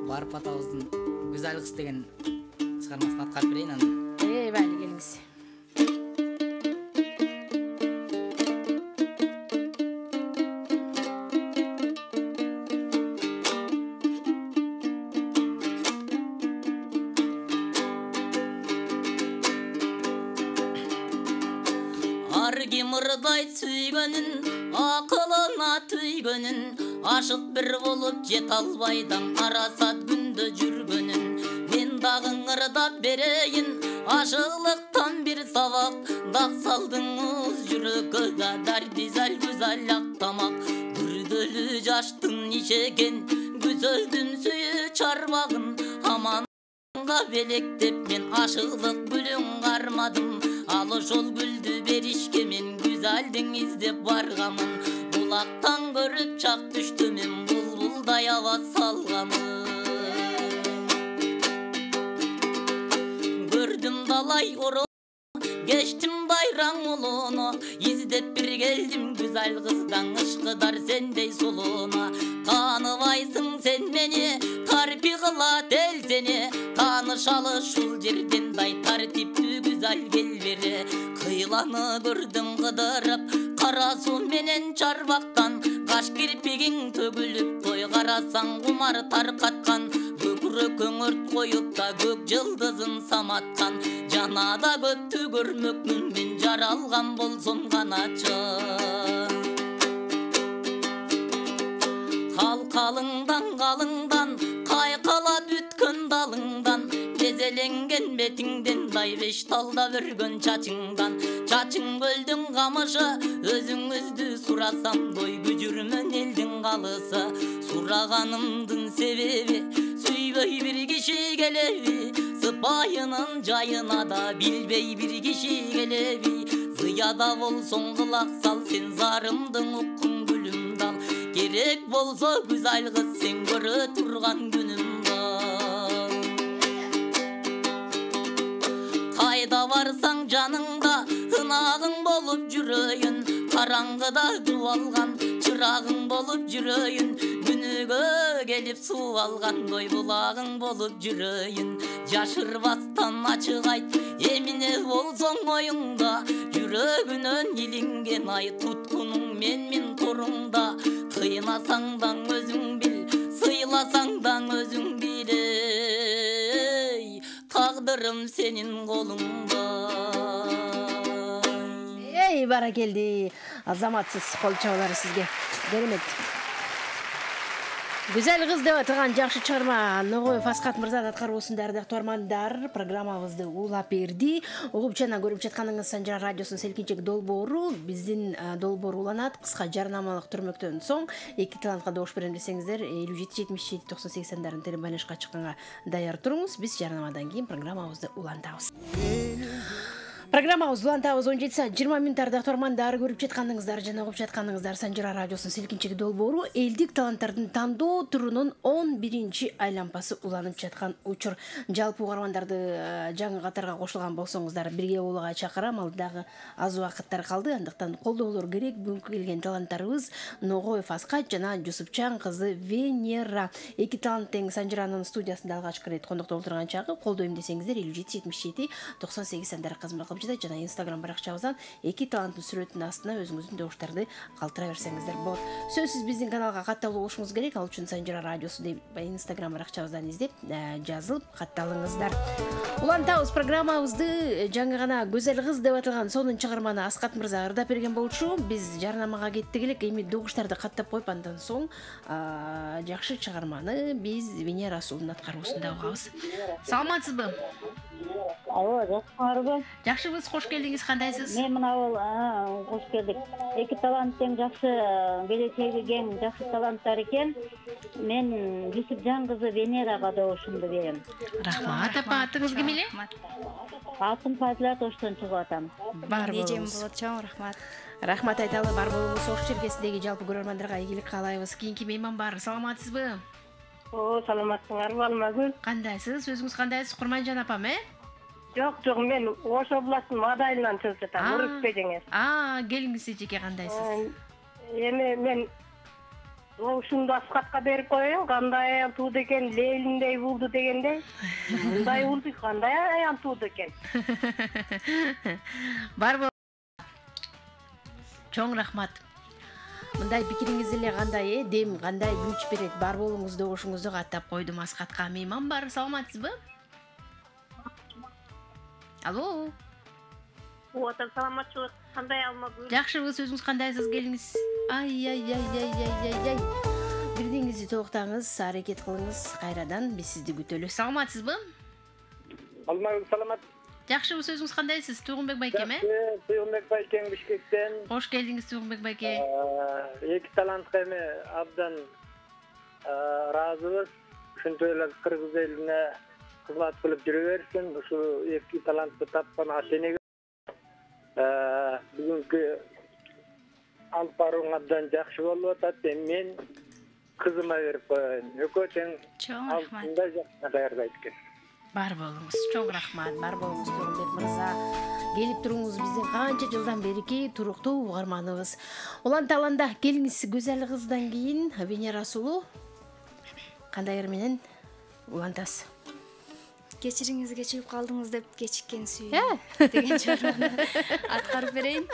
Барып атабыздын Güzel kız деген чыгармасын аткарып берейин аны. Байли, келиңиз. Аргим тамырдай сүйгөнүн акылына түйгөнүн ашык бир болуп жете албайдан арасат күндө жүргөнүн мен дагы ырдап берейин ашыклыктан бир сабак дак салдыңыз жүрөккө да дардизал гүзал ак тамак бүрдөлүү жаштын ишеген güzöldün suyu çarmağın amanға белектеп мен ашылық гүлүн кармадым ал ошол гүлдү беришке мен güзалдың издеп баргамын булактан көрүп чак түштү мен булбулдай аба салгамын көрдүм далай оро Geçtim bayram oluna İzdep bir geldim güzel kızdan ışkıdar sendey soluna Tanıvaysın sen beni Tarpi kıla tel seni Tanışalı şul жерден day Tartiptü güzel gel beri Kıyılanı gördüm kıdırıp Kara su menen çarvaktan Kaş kirpigin tögülüp Toy karasan kumar tarkatkan Kökürü köngürt koyup da Gök yıldızın samatkan Janada göttü görmökmün men jaralgan bolsam kanachın Kalkalыңдан Kaykalat ütkün dalыңdan Gezelengen betiңден Day beş talda örgön çaçыңdan Çaçың kölдің kamışı Özüңüzdü surasam Doy gücürmön elдің kalısı Suraganımdın sebebi Süyböy bir kişi gelebi Sıpayının cayına da Bilbey bir kişi gelebi Zıyada bolson kılak sal Sen zarımdın ukkun gülüm dal Gerek bolsa güzel kız sen görü turgan günüm var Kayda varsan canыңda Hınağın bolup жүрөйүн Karangıda duvalgan Çırağın bolup жүрөйүn Günügö gelip su algan Doy bulağın bolup жүрөйүn Jaşırбастан açık ayt Emine bolsoň oyuңda Жүрөгүнөн илинген ay Tutkunуң men torungda Kıynasаңдан özüң bil Sıylasаңдан özüң bil ey Taqdırım senin kolunda Ey barakeldi azamatsız kol çabaları sizge керемет Güzel kız деп аталган жакшы чыгарма Ноғоев Асқат мырзанын аткаруусунда ардактуу армандар программабызды улап берди. Угуп жана көрүп жатканыңыз Санжар радиосунун селкинчек долбоору биздин долбоор уланат. Кыска жарнамалык түрмөктөн соң эки талантка добуш берем десеңиздер 57-77-98 сандарын телебайланышка чыкканга даяр туруңуз. Биз жарнамадан кийин программабызды улантабыз. Программабыз улантабыз 17 саат 20 мүнөт ардактуу армандар көрүп жатканыңыздар жана угуп жатканыңыздар Санжар радиосунун селкинчек долбоору элдик таланттардын тандоо турунун 11 айлампасы уланып жаткан учур. Жалпы угармандарды жаңы катарга кошулган болсоңуздар бирге болууга чакырам. Алдагы аз убакыттар калды, андыктан колдоолор керек. Бүгүнкү келген таланттарыбыз Ноғоев Асқат жана Жусупчан кызы Венера. Эки талант тең Санжаранын студиясында алгачкы рет кондокто отурган чагы колдойм десеңиздер 57-77-98 сандар кызмат жана Instagram баракчабыздан эки таланттын сүрөтүнүн астына өзүңүздүн добуштарды калтыра берсеңиздер болот. Сөзсүз биздин каналга катталуу болушуңуз керек. Ал үчүн Санжар радиосу деп Instagram баракчабыздан издеп, жазылып катталыңыздар. Улантабыз программабызды жаңы гана Güzel кыз деп аталган сонун чыгарманы Асқат мырза ырдап берген болчу. Биз жарнамага кеттик элек, эми добуштарды каттап коюп андан соң жакшы чыгарманы биз Венера Сулдун аткаруусунда угабыз. Саламатсызбы? Алло, жакшысыңарбы? Жакшыбыз, кош келдиңиз, кандайсыз? Мен мына кош келдик. Эки талант тең жакшы келечеги кең жакшы таланттар экен. Мен Жусупжан кызы Венерага добушумду берем. Рахмат апа, атыңыз ким эле? Атым Фазила Тоштон чыгып атам. Бар Нежем болуңуз. болот, чоң рахмат. Рахмат айталы, бар болуңуз. Ош чергесиндеги жалпы көрөрмандарга ийгилик каалайбыз. Кийинки мейман бар. Саламатсызбы? Саламатсыңарбы Алмагүл? Кандайсыз? Өзүңүз кандайсыз? Курманжан апам, Жок, мен Ош областынын Мадайынан чыгып жатам. Урукпе жеңер. Келиңиз эчеке кандайсыз? Эми мен ушунду Асқатка берип коеюн. Кандай аян тууду экен, Лейлиндей булду дегендей. Мындай булду, кандай аян тууду экен. Бар бол. Чоң рахмат. Мындай пикириңиз эле кандай, дем кандай күч берет. Бар болуңуз, добушуңузду каттап койдум Асқатка. Мейман бар, саламатсызбы? Алло. Саламатчылык. кандай Алмагүл? Жакшыбыз, өзүңүз кандайсыз? Келиңиз. Ай. Бирдиңизди токтоңуз, аракет кылыңыз. Кайрадан биз сизди күтөлүк. Саламатсызбы? Алмагүл, саламат. Жакшыбыз, өзүңүз кандайсыз? Туйгунбек байкем, Туйгунбек байкем Бишкектен. Кош келдиңиз, Туйгунбек байке. Эки талантка эми абдан ыраазыбыз. Ушинтип эле кыргыз элине кызмат кылып жүрө берсин. Ушу эки талантты тапкан аш энеге бүгүнкү алып барууң абдан жакшы болуп атат. Мен кызыма берип коеюн. Экөө тең алтында жакшы даярдайт экен. Бар болуңуз. Чоң рахмат. Бар болуңуз, Туйгунбек мырза. Келип туруңуз, биздин канча жылдан берики туруктуу угарманыбыз. Улан таланда келиңиз, Гүзел кыздан кийин Венера Сулуу. Кандай ыр менен улантасыз? Кечириңиз, кечигип калдыңыз деп кечиккен сүйүү деген чыгарманы аткарып берейин.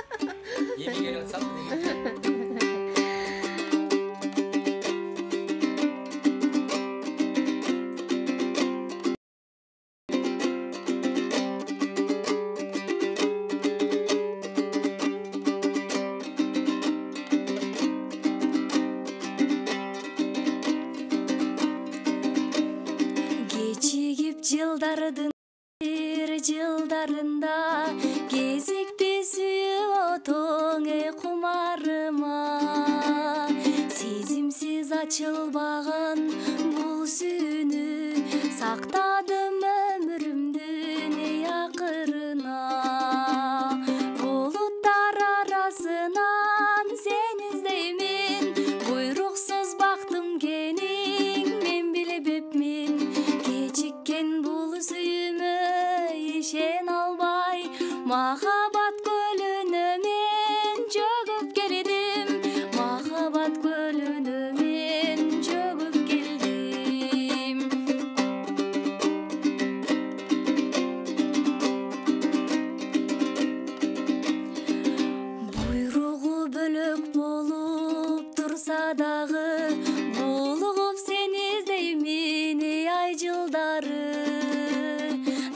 Жылдарында кезикти сүйүү отоң кумарыма, сезимсиз ачылбаган бул сүйүүнү сактадым өмүрүмдүн акырына. Булуттар арасынан сени издеймин, буйруксуз бактым кениң, мен билбепмин кечиккен бул сүйүүмө ишен албай, махабат көлүнө мен жөгүп келдим, махабат көлүнө мен жөгүп келдим. Буйругу бөлөк болуп турса дагы, булугуп сени издеймин ай жылдары.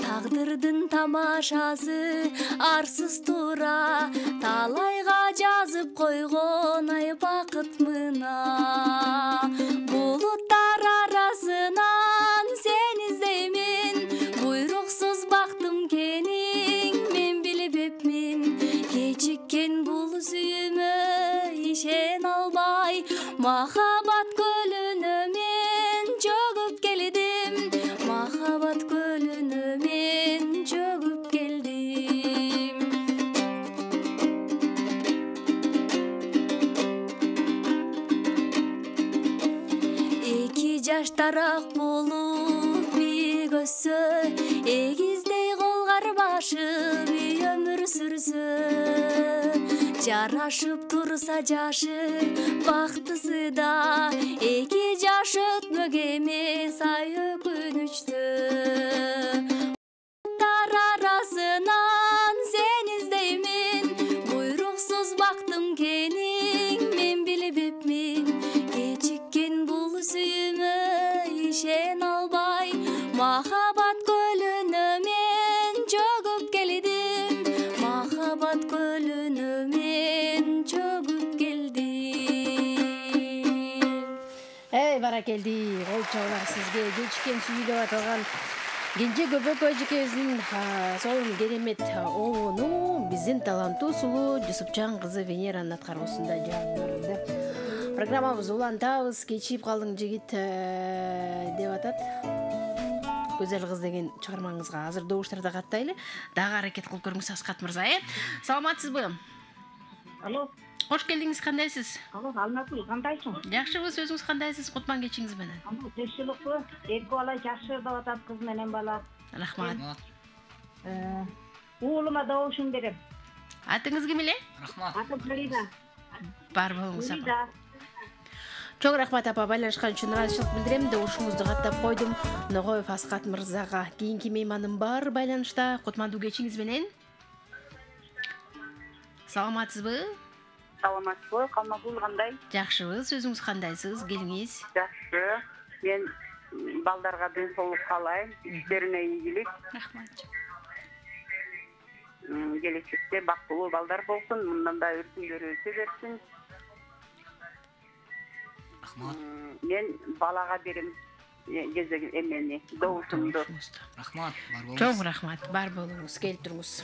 Тагдырдын тамашасы арсыз тура, талайга жазып койгон ай бакыт мына. Булуттар арасынан сени издеймин, буйруксуз бактым кениң, мен билбепмин кечиккен бул сүйүүмө ишен албай, махабат көлүнө мен жөгүп келдим, махабат көлүнө мен жөгүп келдим. Эки жаштараак болуп бий көссө, эгиздей колгар башып өмүр сүрсө, жарашып турса жашы бактысы да, эки жаш өтмөк эмес ай өкүнүчтө. Булуттар арасынан сени издеймин, буйруксуз бактым кениң, мен билбепмин кечиккен бул сүйүүмө ишен албай, махабат көлүнө мен жөгүп келдим, махабат көлүнө мен жөгүп келдим. Баракелди, кол чабалар сизге. Кечиккен сүйүү деп аталган Кенже Көбөк эжекебиздин сол керемет обуну биздин таланттуу сулуу Жусупжан кызы Венеранын аткаруусунда жаңырды. Программабыз улантабыз. Кечип калдың жигит деп атат. Гүзел кыз деген чыгармаңызга азыр добуштарда каттайлы. Дагы аракет кылып көрүңүз Аскат мырза, Саламатсызбы? Алло. Кош келдиңиз, кандайсыз? Алло, Алмагүл, кандайсың? Жакшыбыз, өзүңүз кандайсыз? Кутман кечиңиз менен. Тынччылыкпы? Эки бала жакшы деп атат, кыз менен бала. Рахмат. Уулума добушун берем. Атыңыз ким эле? Рахмат. Атым Фарида. Бар болуңуз апа. Чоң рахмат апа, байланышкан үчүн ыраазычылык билдирем. Добушуңузду каттап койдум. Ногоев Аскат мырзага. Кийинки мейманым бар байланышта. Кутмандуу кечиңиз менен. Саламатсызбы? Саламатсызбы, Алмагүл кандай? Жакшыбыз, өзүңүз кандайсыз? Келиңиз. Жакшы. Мен балдарга ден соолук каалайм, иштерине ийгилик. Рахмат. келечекте бактылуу балдар болсун, мындан да өркүндөрү өсө берсин. Рахмат. Мен балага берем кезеги эмени, добушумду. Рахмат, бар болуңуз. Чоң рахмат, бар болуңуз, келип туруңуз.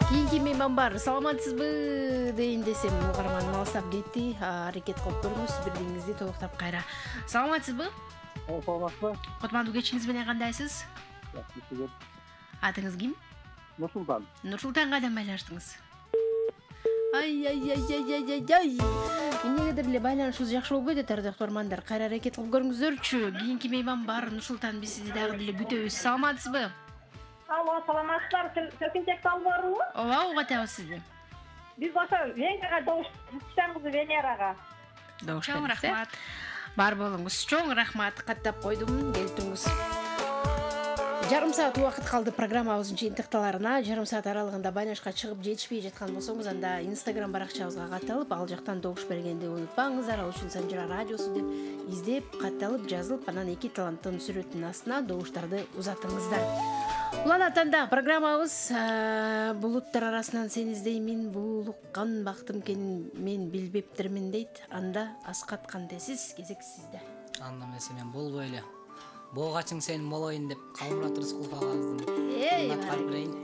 Кийинки мейман бар. Саламатсызбы дейин десем, угарманым алыстап кетти. Аракет кылып көрүңүз, бирдигиңизди толуктап кайра. Саламатсызбы? Саламатсызбы? Кутмандуу кечиңиз менен кандайсыз? Атыңыз ким? Нурсултан. Нурсултан кайдан байланыштыңыз? Ай. Эмнегедир эле байланышыбыз жакшы болбойт эт, доктормандар. Кайра аракет кылып көрүңүздөрчү. Кийинки мейман бар. Нурсултан, биз сизди дагы деле күтөбүз. Саламатсызбы? Алло, саламатсыздар. Сөкүнчек Талбарбы? Ооба, угатабыз сизди. Биз ошо Венерага добуш кызы Венерага. Чоң рахмат. Бар болуңуз. Чоң рахмат. Каттап койдум. Келип туруңуз. Жарым саат убакыт калды программабыздын жыйынтыкталарына. Жарым саат аралыгында байланышка чыгып жетишпей жаткан болсоңуз, анда Instagram баракчабызга катталып, ал жактан добуш бергенди унутпаңыздар. Ал үчүн Санжира радиосу деп издеп, катталып, жазылып, анан эки таланттын сүрөтүнүн астына добуштарды узатыңыздар. Уланатанда программабыз булуттар арасынан сени издеймин, булуккан бактым кенин мен билбептермин дейт. Анда Аскат кандайсыз? Кезек сизде. Анда эмесе мен болбой эле. Боогачың сен болоюн деп Калмурат Рыскулов агабыздын. Калып берейин.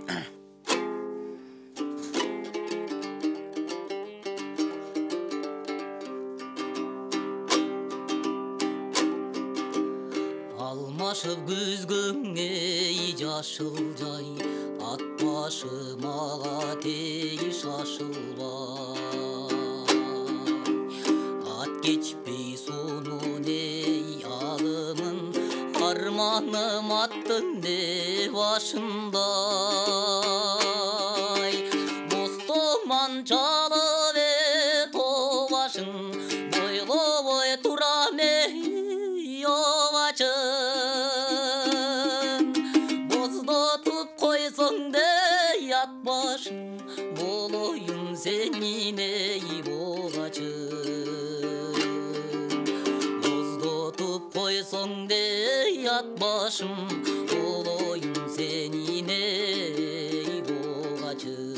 Алмашып күзгөңе жашыл жай, ат башы мага тей шашылбай. Ат кечпей сонун эй агымын, арманым аттын де башындай. Бостоман чалып тоо башын, бойлобой турам эй оғачын. Боздотуп койсоң де ят башын, болоюн сенин эй оғачын. Боздотуп койсоң де ят башым, болоюн сенин эй оғачын.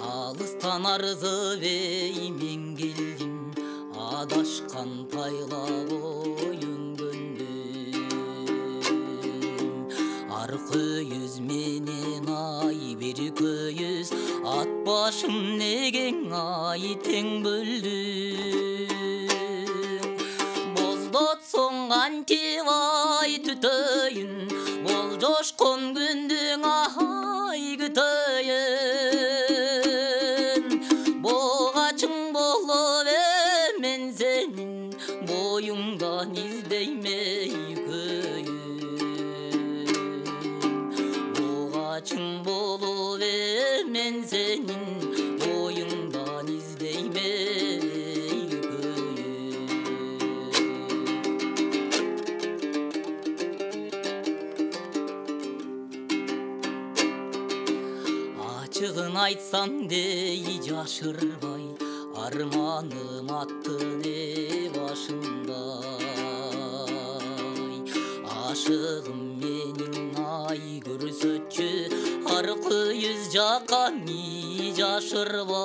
Алыстан арызып эй мен келдим, адашкан тайлап өңгөндүм. Ар көйүз менен ай бир көйүз, ат башым негең ай тең бөлдүм. Боздотсоң кантип ай түтөйүн, бол жошкон күндүң ай күтөйүн. Боогачың болуп мен сенин, боюңдан издеймей көйүн. Боогачың болуп мен сенин, боюңдан издеймей көйүн. Ачыгын айтсам дей жашырбай, арманым аттын башындай. Ашыгым менин ай көрсөтчү, ар көйүз жаканы жашырбай.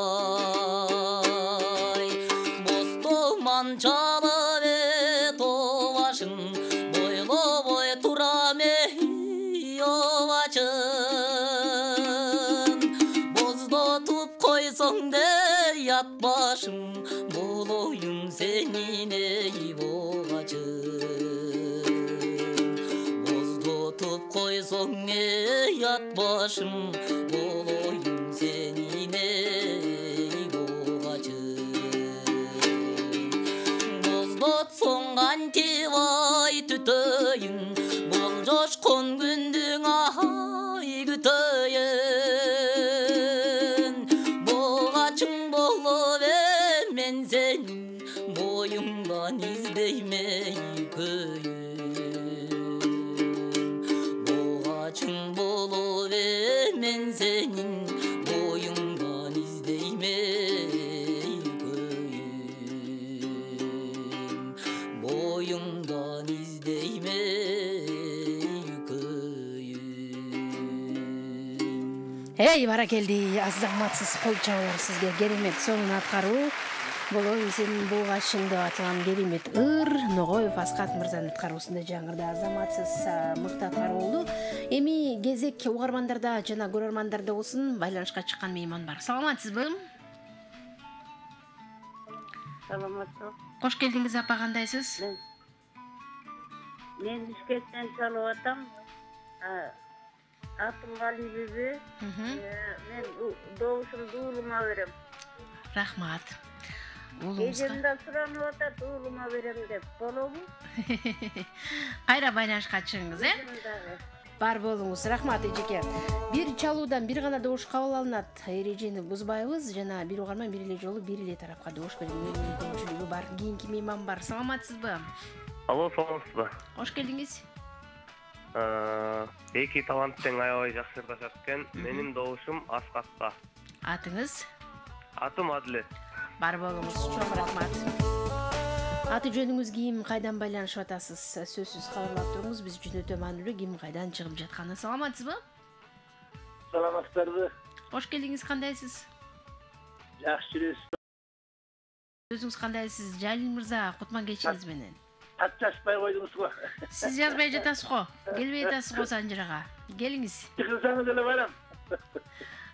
Бостоман чалып тоо башын, бойлобой турам эй оғачын. Боздотуп койсоң де ят башым, болоюн сенин эй оғачын. Боздотуп койсоң эй ят башым, болоюн сенин эй оғачын. Боздотсоң кантип ай түтөйүн, бол жошкон күндүң ай күтөйүн. Боогачың болуп мен сенин, боюңдан издеймей көйүн. Боогачың болуп мен сенин, боюңдан издеймей көйүн. Боюңдан издеймей Эй, баракелди, азаматсыз кол чабуулар сизге керемет сонун аткаруу. Болой сенин бугачың деп аталган керемет Ногоев Аскат мырзанын аткаруусунда жаңырда азаматсыз мыкты аткаруу болду. Эми кезек угармандарда жана көрөрмандарда болсун, байланышка чыккан мейман бар. Саламатсызбы? Саламатсыз. Кош келдиңиз апа, кандайсыз? Мен Бишкектен чалып атам. Атым Гали биби. Мен добушумду уулума берем. Рахмат. Эжемден суранып атат, уулума берем деп. Болобу? Кайра байланышка чыгыңыз, Бар болуңуз. Рахмат эжеке. Бир чалуудан бир гана добуш кабыл алынат. Эрежени бузбайбыз жана бир угарман бир эле жолу бир эле тарапка добуш берген мүмкүнчүлүгү бар. Кийинки мейман бар. Саламатсызбы? Алло, саламатсызбы? Кош келдиңиз. Эки таланттың аябай жакшы ырдашат экен. Менин добушум Аскатка. Атыңыз? Атым Адилет. Бар болуңуз. Чоң рахмат. Аты жөнүңүз ким, кайдан байланышып атасыз? Сөзсүз кабарлап туруңуз, биз үчүн өтө маанилүү ким кайдан чыгып жатканы. Саламатсызбы? Саламатсыздарбы? Кош келдиңиз, кандайсыз? Жакшы жүрөсүз. Өзүңүз кандайсыз? Жалил мырза, кутман кечиңиз менен. Ат жазбай койдуңуз го. Сиз жазбай жатасыз го. Келбей атасыз го Санжырага. Келиңиз. Чыгсаңыз эле барам.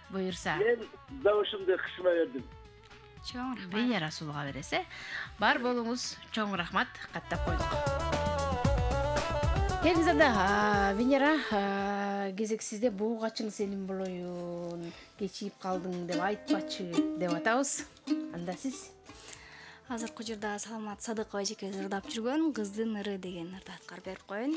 Буйурса. Мен добушумду кышыма бердим. Чоң рахмат. Бейя Расулга бересе. Бар болуңуз. Чоң рахмат. Каттап койдук. Келиңиз анда, Венера, кезек сизде бугачың сенин болоюн, кечип калдың деп айтпачы деп атабыз. Анда сиз азыркы учурда Саламат Садыкова эжеке ырдап жүргөн Кыздын ыры деген ырды аткарып берип коеюн.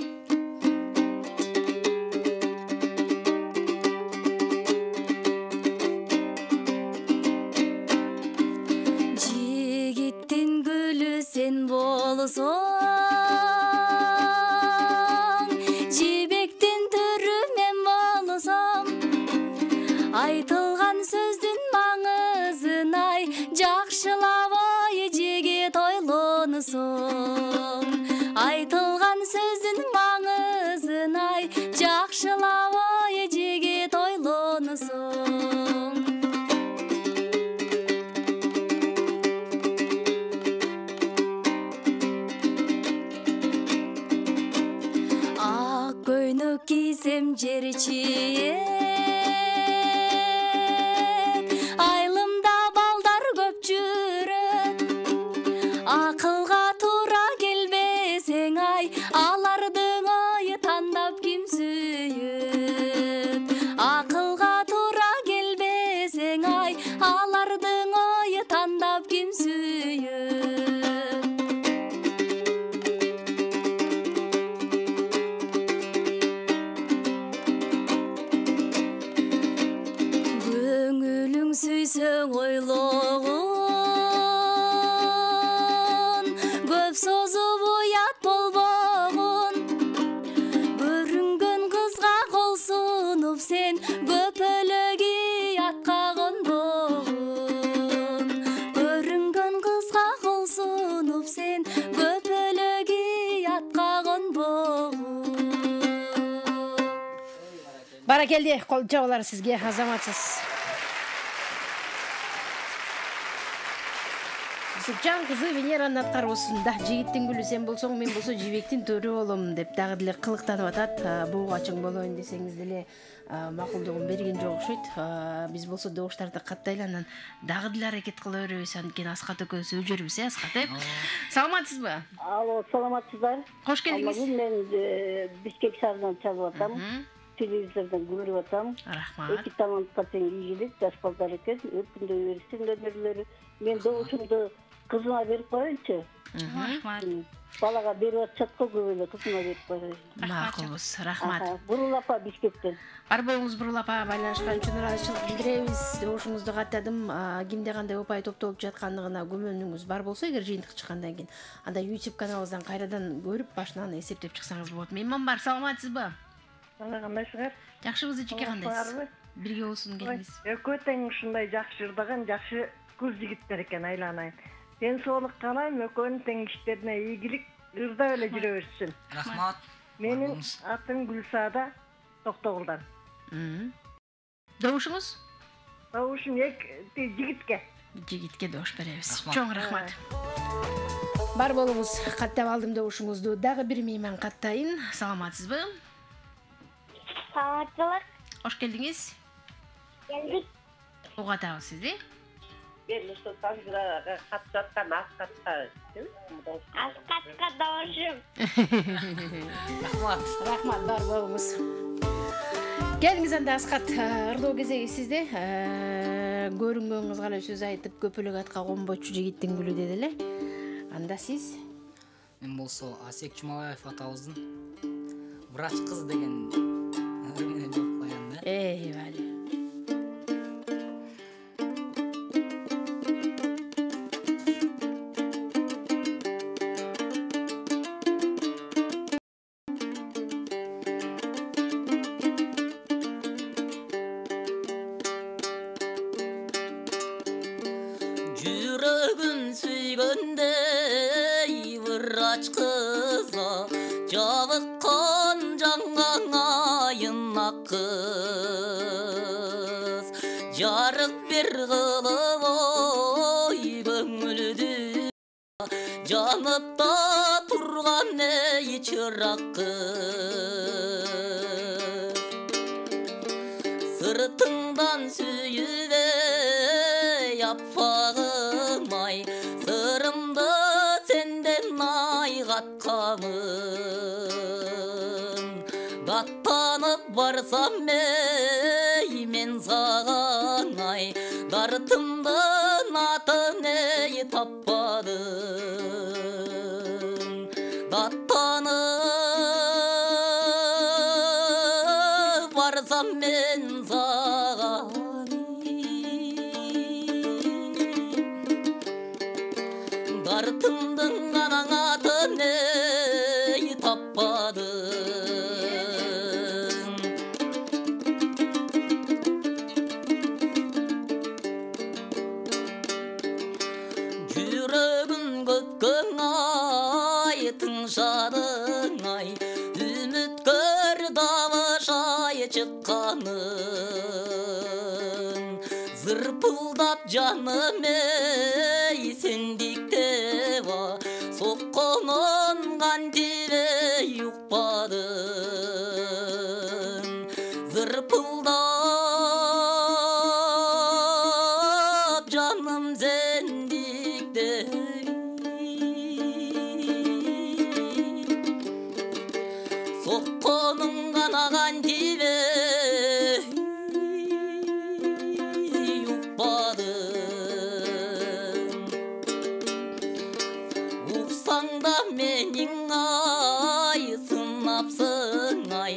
Жигиттин гүлү сен болсоң, жибектин түрү мен болсом, айтылган сөздүн маңызын ай жакшылабай жигит ойлонсоң, айтылган сөздүн маңызын ай жакшылабай жигит ойлонсоң. Ак көйнөк кийсем жер чиет, айылымда балдар көп жүрөт, акылга туура келбесең ай, алардын ою тандап ким сүйөт. Акылга туура келбесең ай, алардын ою тандап ким сүйөт. Көңүлүң сүйсөң ойлогун, көп созуп уят болбогун, көрүнгөн кызга кол сунуп сен көпөлөгү атка конбогун, көрүнгөн кызга кол сунуп сен көпөлөгү атка конбогун. Баракелди, кол чабуулар сизге, азаматсыз. Сукчан кызы Венеранын аткаруусунда жигиттин гүлү сен болсоң, мен болсо жибектин төрү болом деп дагы деле кылыктанып атат. Бугачың болоюн десеңиз деле макулдугун берген жок окшойт. Биз болсо добуштарды каттайланан дагы деле аракет кыла беребиз, анткени Аскат экөөбүз өжөрбүз, Аскат, Саламатсызбы? Алло, саламатсыздар? Кош келдиңиз. Мен Бишкек шаарынан чалып атам. Телевизордон көрүп атам. Рахмат. Эки талантка тең ийгилик, жаш балдар экен, өткүндөй берсин өнөрлөрү. Мен добушумду кызыма берип коеюнчу. Рахмат. Балага берип атышат го көп эле, кызыма берип коеюн. Макулбуз, рахмат. Бурул апа Бишкектен. Бар болуңуз, Бурул апа, байланышкан үчүн ыраазычылык билдиребиз. Добушуңузду каттадым. Кимде кандай опай топтолуп жаткандыгына күмөнүңүз бар болсо, эгер жыйынтык чыккандан кийин, анда YouTube каналыбыздан кайрадан көрүп, башынан эсептеп чыксаңыз болот. Мейман бар, саламатсызбы? Кандайсыңар? Жакшыбыз, эчеке кандайсыз? Бирге болсун келиңиз. Экөө тең ушундай жакшы ырдаган жакшы кыз жигиттер экен айланайын. Ден соолук каалайм, экөөнүн тең иштерине ийгилик, ырдап эле жүрө берсин. Рахмат. Менин атым Гүлсаада Токтогулдан. Добушуңуз? Добушум жигитке. Жигитке добуш беребиз. Чоң рахмат. Бар болуңуз, каттап алдым добушуңузду. Дагы бир мейман каттайын. Саламатсызбы? Саламатсызбы? Хош келдиңиз. Келдик. Угатабыз сизди. Аскатка добушум. Рахмат, бар болуңуз. Келиңиз анда Аскат, ырдоо кезеги сизде. Көрүнгөнгүз калай сөз айтып, көпөлөк атка конбочу жигиттин гүлү деди эле. Анда сиз? Мен болсо Асек Чумабаев атабыздын врач кыз деген менен жооп коём да. Бали. Жарык бер кылып ой көңүлдү жанып да турган эй чырак кыз сыртыңдан сүйүп аппагым ай сырымды сенден айгаткамын даттанып барсам мен саған ай дартымдын атын эй таппадым даттанып барсам мен саған дартымдын гана атын эй таппадым тыңшадың ай үміткер давашай чыкканын зырпылдап жаным ей сендиктеба сокконун кантип укпадым зырпылдап жаным сендиктеба Сокконун гана кантип укпадым уксаң да менин ай сынапсың ай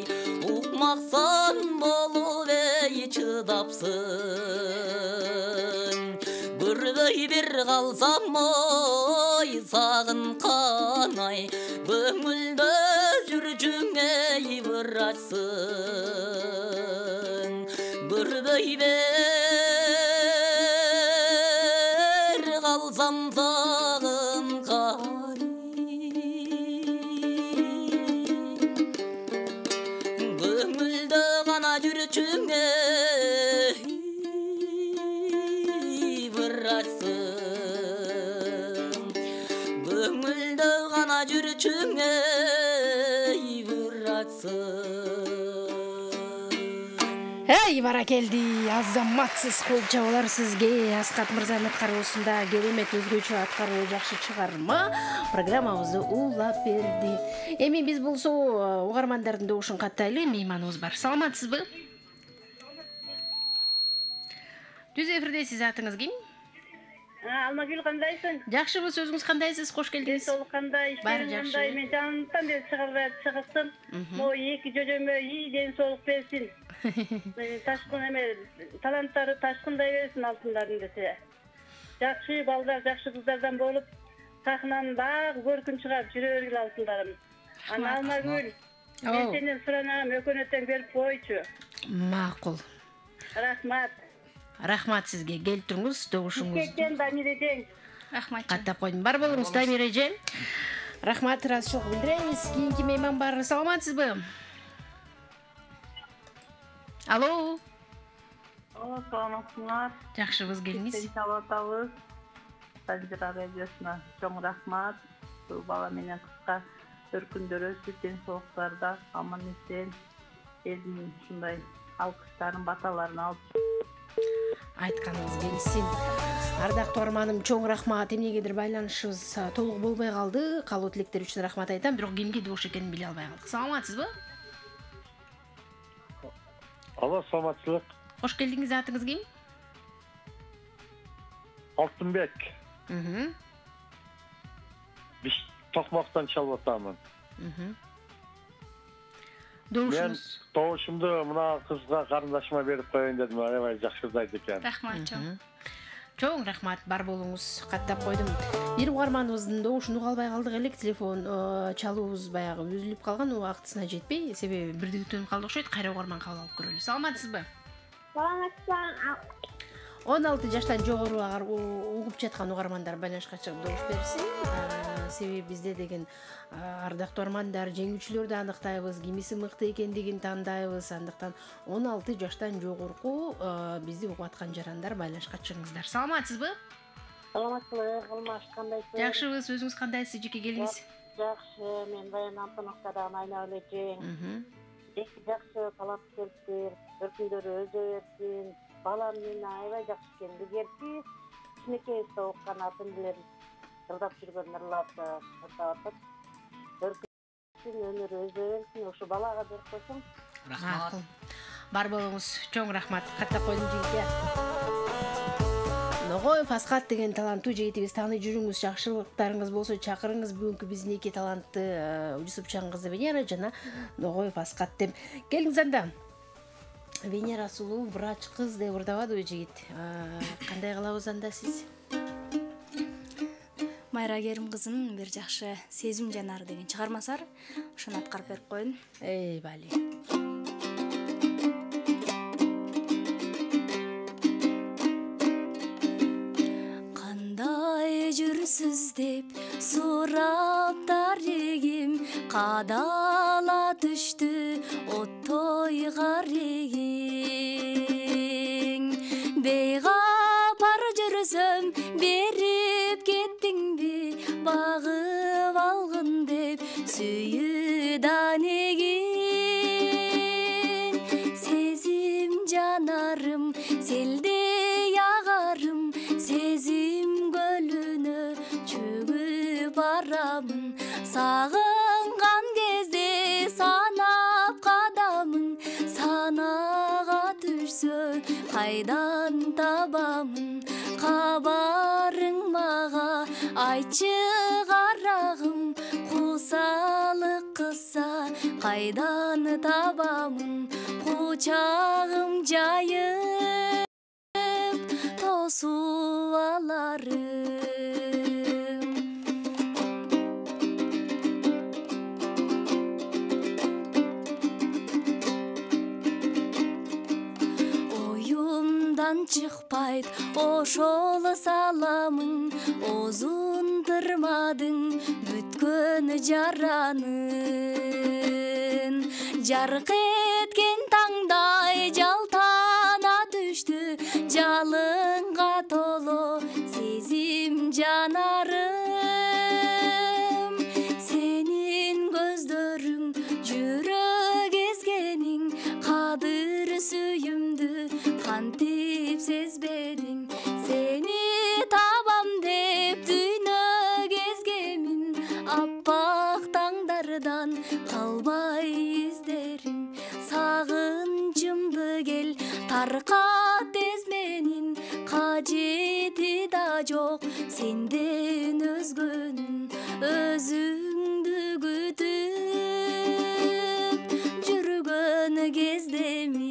укмаксан болуп эй чыдапсың көрбөй бир калсам ой сагынкан ай көңүлдө жүрчүң эй врачсың көрбөй бер калсам сагынкан көңүлдө гана жүрчүң эй врачсың көңүлдө гана жүрчүң эй Эй, баракелди, азаматсыз кол чабалар сизге. Аскат мырзанын аткаруусунда керемет өзгөчө аткаруу жакшы чыгарма программабызды улап берди. Эми биз болсо угармандардын добушун каттайлы, мейманыбыз бар. Саламатсызбы? Түз эфирдесиз, атыңыз ким? Алмагүл кандайсың? Жакшыбыз, өзүңүз кандайсыз? Кош келдиңиз. Сол кандай, баары жакшы. Мен жанымдан бери чыгыптым. Мо эки жөжөмө ден соолук берсин. Ташкын эме таланттары ташкындай берсин алтындарын десе. Жакшы балдар, жакшы кыздардан болуп, сахнанын баары көркүн чыгап жүрө бергиле алтындарым. Ана Алмагүл, мен сенден суранагам өкөнөттөн берип койчу. Макул. Рахмат. Рахмат сизге, келип туруңуз, добушуңузду. Кеттен Дамиреже. Рахмат. Каттап койдум. Бар болуңуз, Дамиреже. Рахмат, ыраазычылык билдиребиз. Кийинки мейман бар. Саламатсызбы? Алло. саламатсыңар. Жакшыбыз, келиңиз. Саламатабыз. Санжира радиосуна чоң рахмат. Бул бала менен кыска бир күндөр өсүп, ден соолуктарда аман эсен элдин ушундай алкыштарын, баталарын алып Айтканыңыз келсин. Ардактуу арманым, чоң рахмат. Эмнегедир байланышыбыз толук болбой калды. Калуу тилектер үчүн рахмат айтам, бирок кимге добуш экенин биле албай калдык. Саламатсызбы? Алло, саламатчылык. Кош келдиңиз, атыңыз ким? Алтынбек. Биш Токмоктон чалып атамын. Мен добушумду мына кызга, карындашыма берип коеюн дедим. Аябай жакшырдайт экен. Рахмат чоң. Чоң рахмат, бар болуңуз. Каттап койдум. Бир угарманыбыздын добушун уга албай калдык элек, телефон чалуубуз баягы үзүлүп калган, убактысына жетпей, себеби бирдигитөнүп калды окшойт. Кайра угарман кабыл алып көрөлү. Саламатсызбы? Саламатсызбы. 16 жаштан жогору угуп жаткан угармандар байланышка чыгып добуш берсин. Себеби бизде деген ардактуу армандар, жеңүүчүлөрдү аныктайбыз, кимиси мыкты экендигин тандайбыз. Андыктан 16 жаштан жогорку бизди угуп аткан жарандар байланышка чыгыңыздар. Саламатсызбы? Саламатсызбы, Кылмаш, кандайсыз? Жакшыбыз, өзүңүз кандайсыз, жеке келиңиз? Жакшы, мен Баян Антоновкадан Айна Өлежең. Эки жакшы талапкерлер, бир күндөрү өзө берсин. Балам мени аябай жакшы экен. Эгерчи кичинекейибизде окуган атын билем, ырдап жүргөн ырларды ырдап бир күн өмүрү өзө берсин. Ошо балага берип койсоң. Рахмат. Бар болуңуз, чоң рахмат. Каттап койдум жигитке. Ногоев Асхат деген таланттуу жигитибиз, тааный жүрүңүз, жакшылыктарыңыз болсо чакырыңыз. Бүгүнкү биздин эки талантты Жусупчан кызы Венера жана Ногоев Асхат деп. Келиңиз анда. Венера сулуу врач кыз деп ырдабадыбы жигит? Кандай кылабыз анда сиз? Майра Керим кызынын бир жакшы Сезим жанары деген чыгармасы бар. Ошону аткарып берип коеюн. Бали. Кандай жүрсүз деп сурап дарегим, кадала түштү оттой карегиң. Бейгапар жүрсөм берип кеттиңби, багып алгын деп сүйүдан эгин. Сезим жанарым, селдей агарым, сезим көлүнө чөгүп барамын. Сагынган кезде санап кадамын, санага түшсө кайдан табамын. Кабарың мага айтчы карагым, кусалык кылса кайдан табамын. Кучагым жайып тосуп аларым. Чыкпайт ошол саламың, озундырмадың бүткөн жаранын. Жарык эткен таңдай жалтана түштү, жалынга толо сезим жанарым. Сенин көздөрүң жүрөк эзгениң, кадыр сүйүмдү кантип сезбедиң. Сени табам деп дүйнө кезгемин, аппак таңдардан калбай издерим. Сагынчымды кел таркат тез менин, кажети да жок сенден өзгөнүн. Өзүңдү күтүп жүргөн кездемин.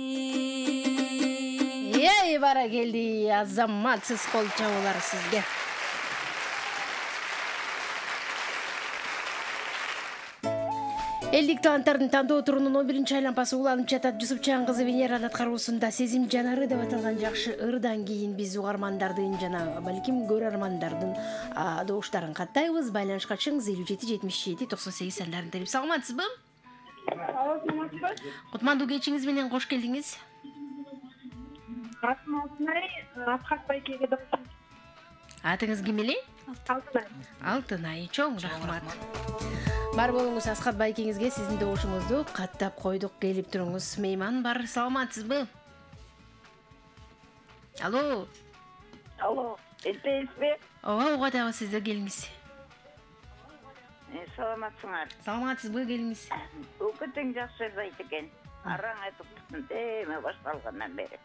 Бара келди, азаматсыз кол чабуулар сизге. Элдик таланттардын тандоо турунун 11-чи айланпасы уланып жатат. Жусупчан кызы Венеранын аткаруусунда Сезим жанары деп аталган жакшы ырдан кийин биз угармандардын жана балким көрөрмандардын добуштарын каттайбыз. Байланышка чыгыңыз 57 77 98 сандарын терип. Саламатсызбы? Саламатсызбы? Кутмандуу кечиңиз менен кош келдиңиз. Атым Алтынай, Асхат Байкеге дауысым. Атыңыз ким эле? Алтынай. Алтынай, чоң рахмат. Бар болуңуз Асхат Байкеңизге сиздин добушуңузду каттап койдук. Келип туруңуз. Мейман бар. Саламатсызбы? Алло. Алло, эптейсизби? Ооба, угатабыз, сиздер келиңиз. Саламатсыңар. Саламатсызбы, келиңиз. Өкөтүң жакшы айт экен. Араң айтып туттун теме башталгандан бери.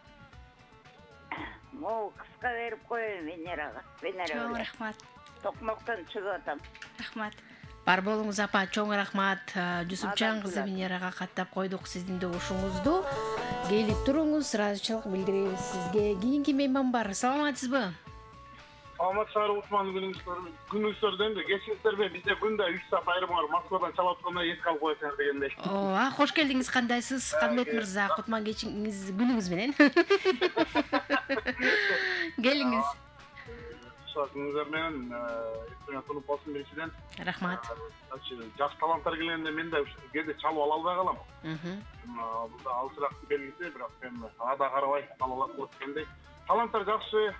Могу кыска берип коеюн Венерага. Чоң рахмат. Токмоктон чыгып атам. Рахмат. Бар болуңуз апа, чоң рахмат. Жусупжан кызы Венераға каттап койдук сиздин добушуңузду. Келип туруңуз, ыраазычылык билдиребиз сизге. Кийинки мейман бар. Саламатсызбы? Саламатсыздар, Усман күнүңүздөрдөн да кечиңиздерби? Бизде күндө 3 саат айрым бар. Москвадан чалып атканда эске алып коесуңар дегендей. Ооба, кош келдиңиз. Кандайсыз? Канбек мырза, Кутман кечиңиз күнүңүз менен. Келиңиз. Күнүңүздөр менен тунуп болсун биринчиден. Рахмат. Жаш таланттар келгенде мен да кээде чалып ала албай калам. Бул алчыраак белгиси, бирок мен ада карабай алалап болот дегендей. Таланттар жакшы,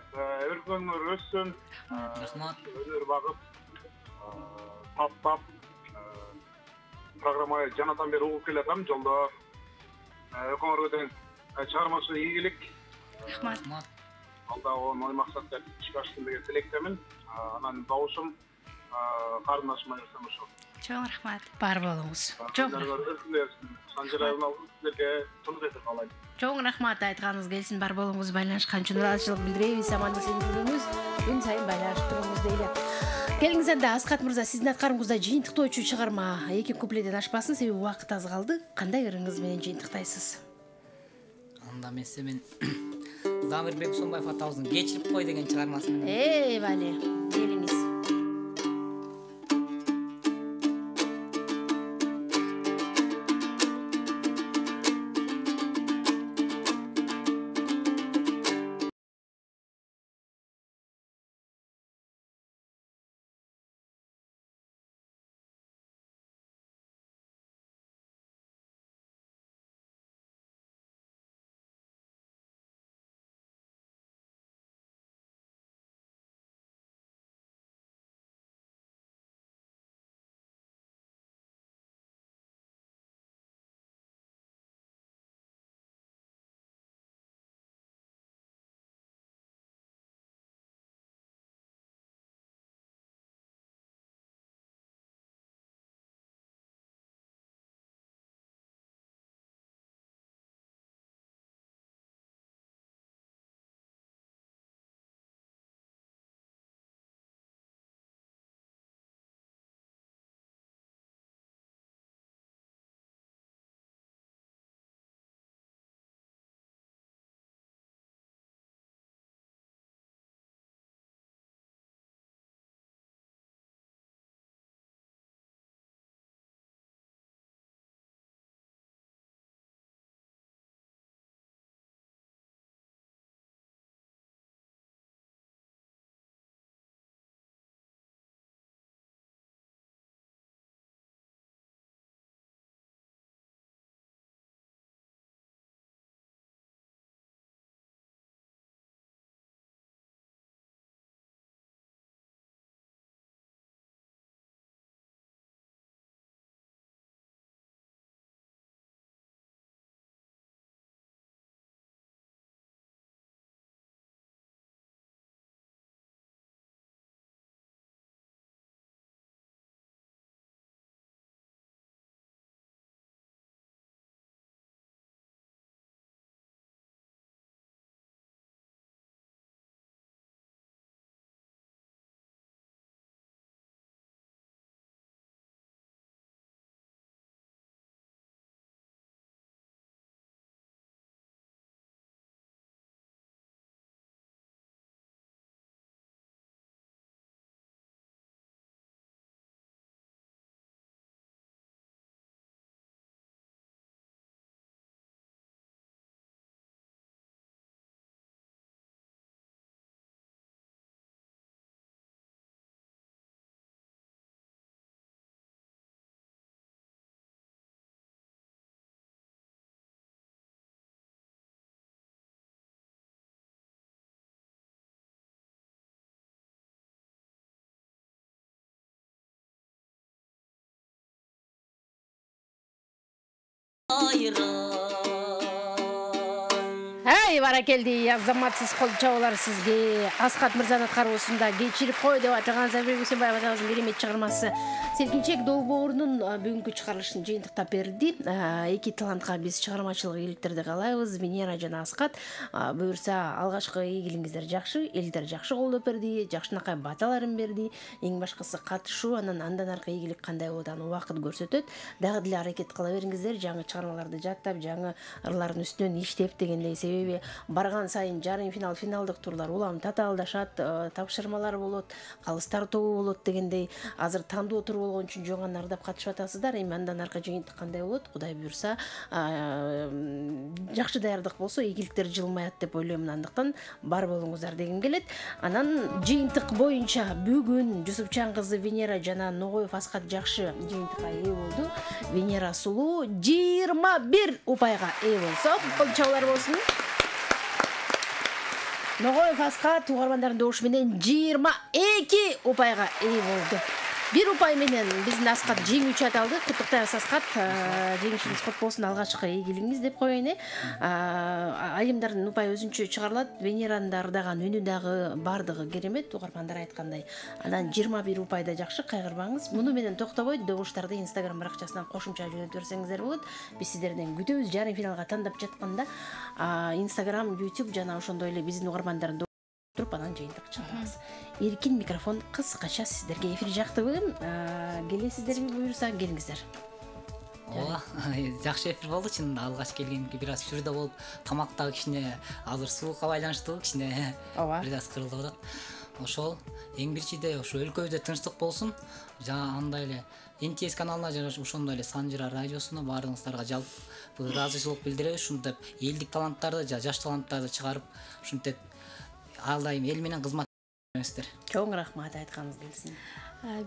өркөнүр өссүн. Рахмат. Өнөр багып, таптап, программа жанатан бери угуп келатам жолдо. Өкмөргө тең чыгармачылык ийгилик. Рахмат. Алда ой максаттар ишке ашсын деген тилектемин. Анан добушум карындашыма берсем ошол. Чоң рахмат. Бар болуңуз. Чоң Чоң рахмат, айтканыңыз келсин. Бар болуңуз, байланышкан үчүн ыраазычылык билдиребиз. Амандашып жүрүңүз, күн сайын байланышып туруңуз дейли. Келиңиз анда Асхат мырза, сиздин аткарыңызда жыйынтыктоочу чыгарма 2 куплеттен ашпасын, себеби убакыт аз калды. Кандай ырыңыз менен жыйынтыктайсыз? Анда мен Замирбек Сомбаев атабыздын кечирип кой деген чыгармасын. Бале, келиңиз. Ай, баракелди, азаматсыз кол чабуулар сизге. Аскат мырзанын аткаруусунда кечирип кой деп атаган Забир Бейсенбаев атабыздын керемет чыгармасы Селкинчек долбоорунун бүгүнкү чыгарылышын жыйынтыктап берди. Эки талантка биз чыгармачылык ийгиликтерди каалайбыз. Венера жана Аскат буюрса алгачкы ийгилигиңиздер жакшы, элдер жакшы колдоп берди, жакшынакай баталарын берди. Эң башкысы катышуу, андан аркы ийгилик кандай болот аны убакыт көрсөтөт. Дагы деле аракет кыла бериңиздер, жаңы чыгармаларды жаттап, жаңы ырлардын үстүнөн иштеп дегендей. Себеби барган сайын жарым финал, финалдык турлар улам татаалдашат, тапшырмалар болот, калыстар тобу болот дегендей. Азыр тандоо тур болгон үчүн жоңан ардап катышып атасыздар. Эми андан аркы жыйынтык кандай болот? Кудай буюрса, жакшы даярдык болсо ийгиликтер жылмаят деп ойлойм. Андыктан бар болуңуздар дегим келет. Анан жыйынтык боюнча бүгүн Жусупчан кызы Венера жана Ногоев Аскат жакшы жыйынтыкка ээ болду. Венера сулуу 21 упайга ээ болсо, кол чабуулар болсун. Ногоев Аскат угармандардын добушу менен 22 упайга ээ болду. Бир упай менен биздин Аскат жеңүүчү аталды. Куттуктайбыз Аскат. Жеңишиңиз кут болсун, алгачкы ийгилигиңиз деп коеюн. Айымдардын упай өзүнчө чыгарылат. Венеранын ырдаган үнү дагы бардыгы керемет, угармандар айткандай. Анан 21 упайда жакшы, кайгырбаңыз. Муну менен токтобой, добуштарды Instagram баракчасынан кошумча жөнөтүп берсеңиздер болот. Биз сиздерден күтөбүз. Жарым финалга тандап жатканда Instagram, YouTube жана ошондой эле биздин угармандардын туруп анан жыйынтык чыгарабыз. Эркин микрофон кыскача сиздерге эфир жактыбы. Келесиздерби буюрса келиңиздер. Ооба, жакшы эфир болду чынында. Алгач келгенге бир аз сүрдө болуп, тамактагы кичине азыр суукка байланыштуу кичине бир аз кырылып атат. Ошол эң биринчиде ошо өлкөбүздө тынчтык болсун. Жана андай эле НТС каналына жана ошондой эле Санжира радиосуна баарыңыздарга жалпы ыраазычылык билдиребиз. Ушинтип элдик таланттарды, жаш таланттарды чыгарып, ушинтип ал дайым эл менен кызмат этесиздер. Чоң рахмат, айтканыңыз келсин.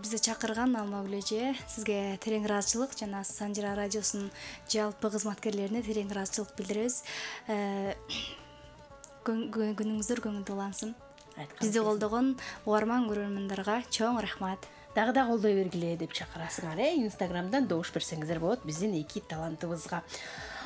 Бизди чакырган Алмагүл эже, сизге терең ыраазычылык жана Санжира радиосунун жалпы кызматкерлерине терең ыраазычылык билдиребиз. Күнүңүздөр көңүлдүү улансын. Бизди колдогон угарман көрөрмандарга чоң рахмат. Дагы да колдой бергиле деп чакырасыңар. Инстаграмдан добуш берсеңиздер болот биздин эки талантыбызга.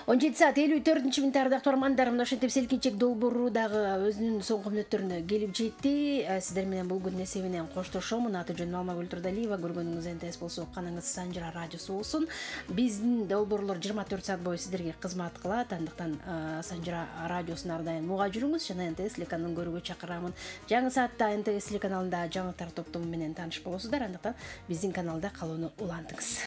17 saat 54 минут ардактуу угармандарым, ошентип Селкинчек долбоору дагы өзүнүн соңку мүнөттөрүнө келип жетти. Сиздер менен бул күн эсеби менен коштошом. Аты жөнүм Алмагүл Турдалиева, көргөнүңүз НТС болсо канаңыз Санжира радиосу болсун. Биздин долбоорлор 24 саат бою сиздерге кызмат кылат. Андыктан Санжира радиосун ар дайым уга жүрүңүз. Жана НТС телеканалын көрүүгө чакырамын. Жаңы саатта НТС телеканалында жаңылыктар топтому менен тааныш болосуздар. Андыктан биздин каналда калууну улантыңыз.